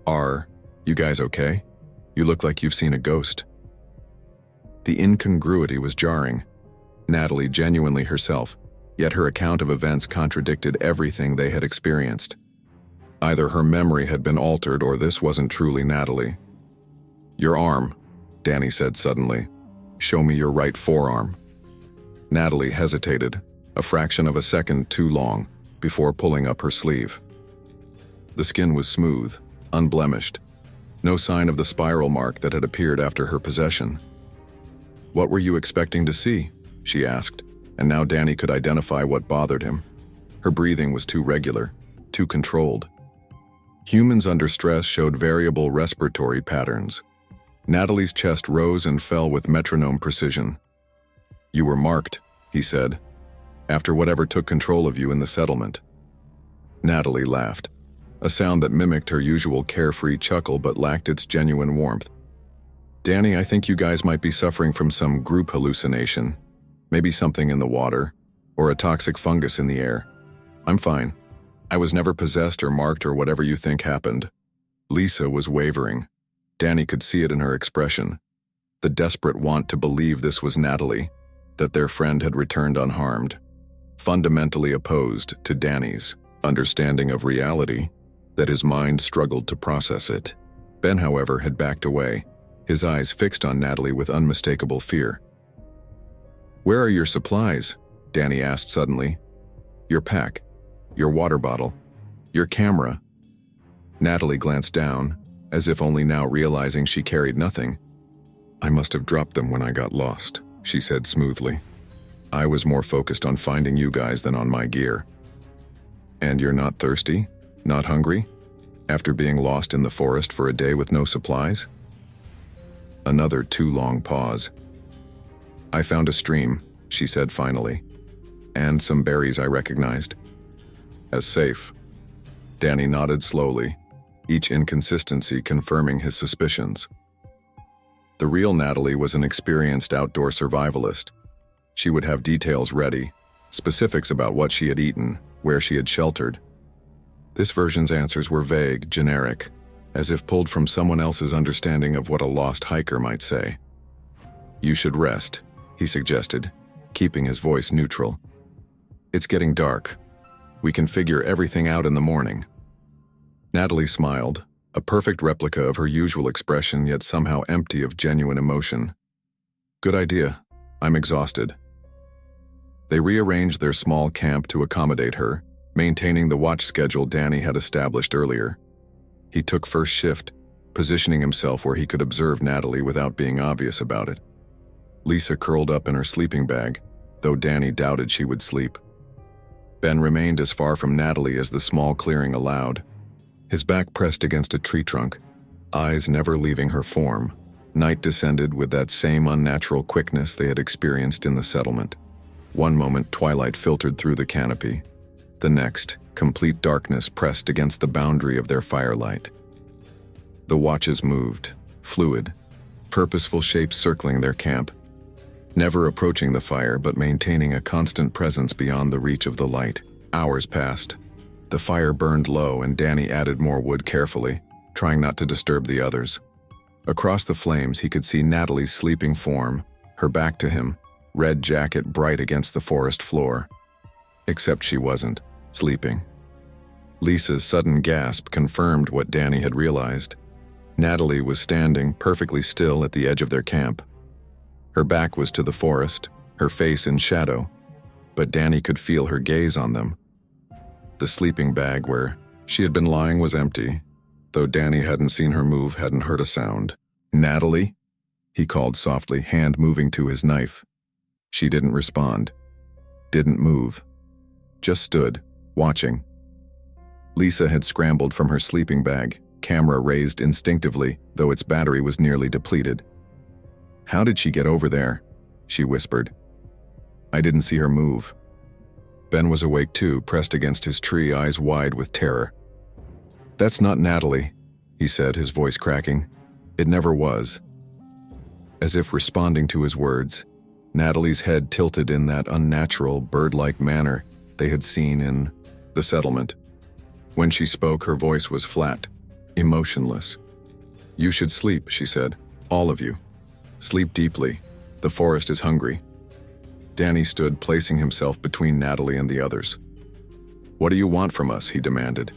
"Are you guys okay? You look like you've seen a ghost." The incongruity was jarring. Natalie genuinely herself, yet her account of events contradicted everything they had experienced. Either her memory had been altered or this wasn't truly Natalie. "Your arm," Danny said suddenly. "Show me your right forearm." Natalie hesitated, a fraction of a second too long, before pulling up her sleeve. The skin was smooth, unblemished, no sign of the spiral mark that had appeared after her possession. "What were you expecting to see?" she asked, and now Danny could identify what bothered him. Her breathing was too regular, too controlled. Humans under stress showed variable respiratory patterns. Natalie's chest rose and fell with metronome precision. "You were marked," he said, "after whatever took control of you in the settlement." Natalie laughed, a sound that mimicked her usual carefree chuckle but lacked its genuine warmth. "Danny, I think you guys might be suffering from some group hallucination. Maybe something in the water, or a toxic fungus in the air. I'm fine. I was never possessed or marked or whatever you think happened." Lisa was wavering. Danny could see it in her expression. The desperate want to believe this was Natalie, that their friend had returned unharmed. Fundamentally opposed to Danny's understanding of reality, that his mind struggled to process it. Ben, however, had backed away, his eyes fixed on Natalie with unmistakable fear. "Where are your supplies?" Danny asked suddenly. "Your pack, your water bottle, your camera." Natalie glanced down, as if only now realizing she carried nothing. "I must have dropped them when I got lost," she said smoothly. "I was more focused on finding you guys than on my gear." "And you're not thirsty? Not hungry? After being lost in the forest for a day with no supplies?" Another too long pause. "I found a stream," she said finally, "and some berries I recognized. As safe." Danny nodded slowly, each inconsistency confirming his suspicions. The real Natalie was an experienced outdoor survivalist. She would have details ready, specifics about what she had eaten, where she had sheltered. This version's answers were vague, generic, as if pulled from someone else's understanding of what a lost hiker might say. "You should rest," he suggested, keeping his voice neutral. It's getting dark. We can figure everything out in the morning." Natalie smiled, a perfect replica of her usual expression yet somehow empty of genuine emotion. "Good idea. I'm exhausted." They rearranged their small camp to accommodate her, maintaining the watch schedule Danny had established earlier. He took first shift, positioning himself where he could observe Natalie without being obvious about it. Lisa curled up in her sleeping bag, though Danny doubted she would sleep. Ben remained as far from Natalie as the small clearing allowed, his back pressed against a tree trunk, eyes never leaving her form. Night descended with that same unnatural quickness they had experienced in the settlement. One moment, twilight filtered through the canopy. The next, complete darkness pressed against the boundary of their firelight. The watches moved, fluid, purposeful shapes circling their camp, never approaching the fire but maintaining a constant presence beyond the reach of the light. Hours passed. The fire burned low and Danny added more wood carefully, trying not to disturb the others. Across the flames he could see Natalie's sleeping form, her back to him, red jacket bright against the forest floor. Except she wasn't sleeping. Lisa's sudden gasp confirmed what Danny had realized. Natalie was standing perfectly still at the edge of their camp. Her back was to the forest, her face in shadow, but Danny could feel her gaze on them. The sleeping bag where she had been lying was empty, though Danny hadn't seen her move, hadn't heard a sound. "Natalie?" he called softly, hand moving to his knife. She didn't respond, didn't move, just stood, watching. Lisa had scrambled from her sleeping bag, camera raised instinctively, though its battery was nearly depleted. "How did she get over there?" she whispered. "I didn't see her move." Ben was awake too, pressed against his tree, eyes wide with terror. "That's not Natalie," he said, his voice cracking. "It never was." As if responding to his words, Natalie's head tilted in that unnatural, bird-like manner they had seen in the settlement. When she spoke, her voice was flat, emotionless. "You should sleep," she said. "All of you. Sleep deeply. The forest is hungry." Danny stood, placing himself between Natalie and the others. "What do you want from us?" he demanded.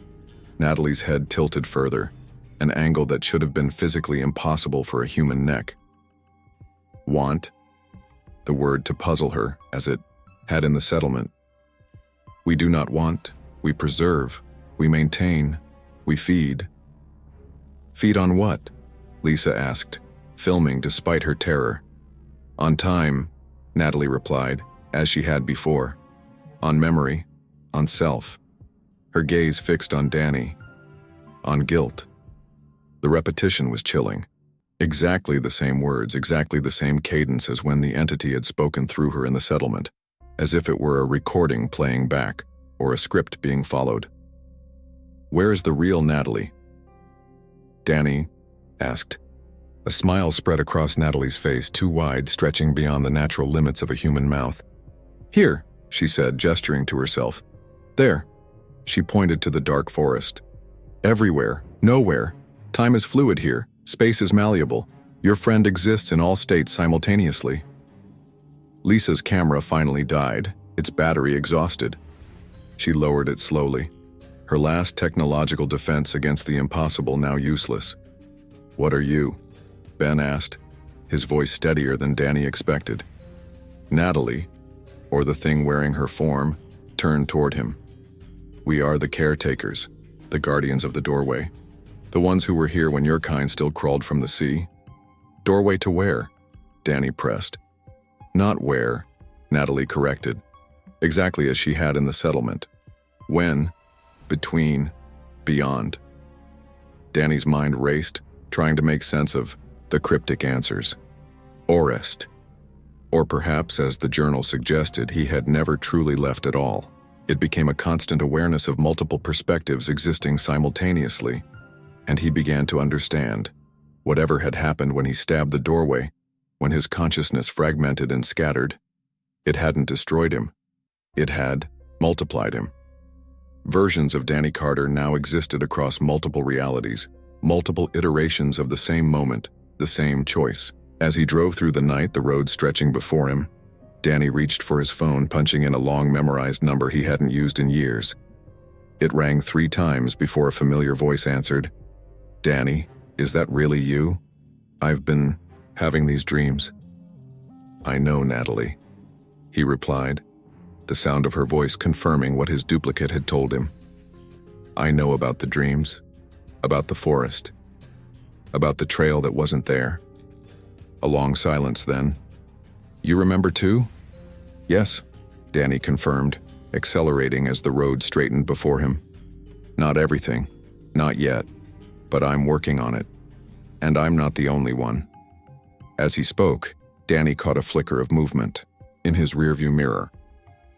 Natalie's head tilted further, an angle that should have been physically impossible for a human neck. "Want?" The word to puzzle her, as it had in the settlement. "We do not want, we preserve, we maintain, we feed." "Feed on what?" Lisa asked, filming despite her terror. "On time," Natalie replied, as she had before. "On memory, on self." Her gaze fixed on Danny. On guilt. The repetition was chilling. Exactly the same words, exactly the same cadence as when the entity had spoken through her in the settlement, as if it were a recording playing back, or a script being followed. "Where is the real Natalie?" Danny asked. A smile spread across Natalie's face, too wide, stretching beyond the natural limits of a human mouth. "Here," she said, gesturing to herself. "There." She pointed to the dark forest. "Everywhere, nowhere. Time is fluid here. Space is malleable. Your friend exists in all states simultaneously." Lisa's camera finally died, its battery exhausted. She lowered it slowly, her last technological defense against the impossible now useless. "What are you?" Ben asked, his voice steadier than Danny expected. Natalie, or the thing wearing her form, turned toward him. "We are the caretakers, the guardians of the doorway. The ones who were here when your kind still crawled from the sea." "Doorway to where?" Danny pressed. "Not where," Natalie corrected, exactly as she had in the settlement. "When, between, beyond." Danny's mind raced, trying to make sense of the cryptic answers. Orest. Or perhaps, as the journal suggested, he had never truly left at all. It became a constant awareness of multiple perspectives existing simultaneously, and he began to understand. Whatever had happened when he stabbed the doorway, when his consciousness fragmented and scattered, it hadn't destroyed him. It had multiplied him. Versions of Danny Carter now existed across multiple realities, multiple iterations of the same moment, the same choice. As he drove through the night, the road stretching before him, Danny reached for his phone, punching in a long memorized number he hadn't used in years. It rang 3 times before a familiar voice answered. "Danny, is that really you? I've been having these dreams." "I know, Natalie," he replied, the sound of her voice confirming what his duplicate had told him. "I know about the dreams, about the forest, about the trail that wasn't there." A long silence then. "You remember too?" "Yes," Danny confirmed, accelerating as the road straightened before him. "Not everything, not yet, but I'm working on it. And I'm not the only one." As he spoke, Danny caught a flicker of movement in his rearview mirror,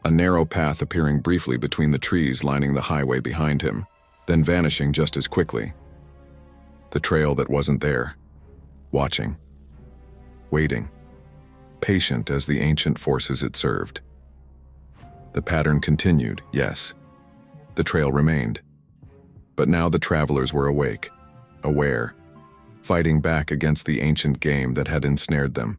a narrow path appearing briefly between the trees lining the highway behind him, then vanishing just as quickly. The trail that wasn't there, watching, waiting, patient as the ancient forces it served. The pattern continued, yes. The trail remained. But now the travelers were awake, aware, fighting back against the ancient game that had ensnared them.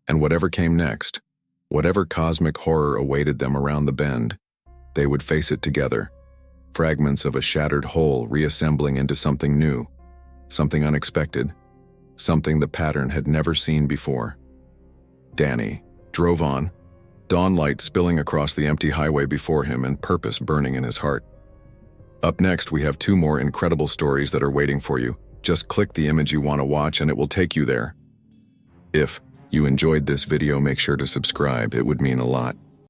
And whatever came next, whatever cosmic horror awaited them around the bend, they would face it together, fragments of a shattered whole reassembling into something new, something unexpected, something the pattern had never seen before. Danny drove on, dawn light spilling across the empty highway before him and purpose burning in his heart. Up next, we have 2 more incredible stories that are waiting for you. Just click the image you want to watch and it will take you there. If you enjoyed this video, make sure to subscribe. It would mean a lot.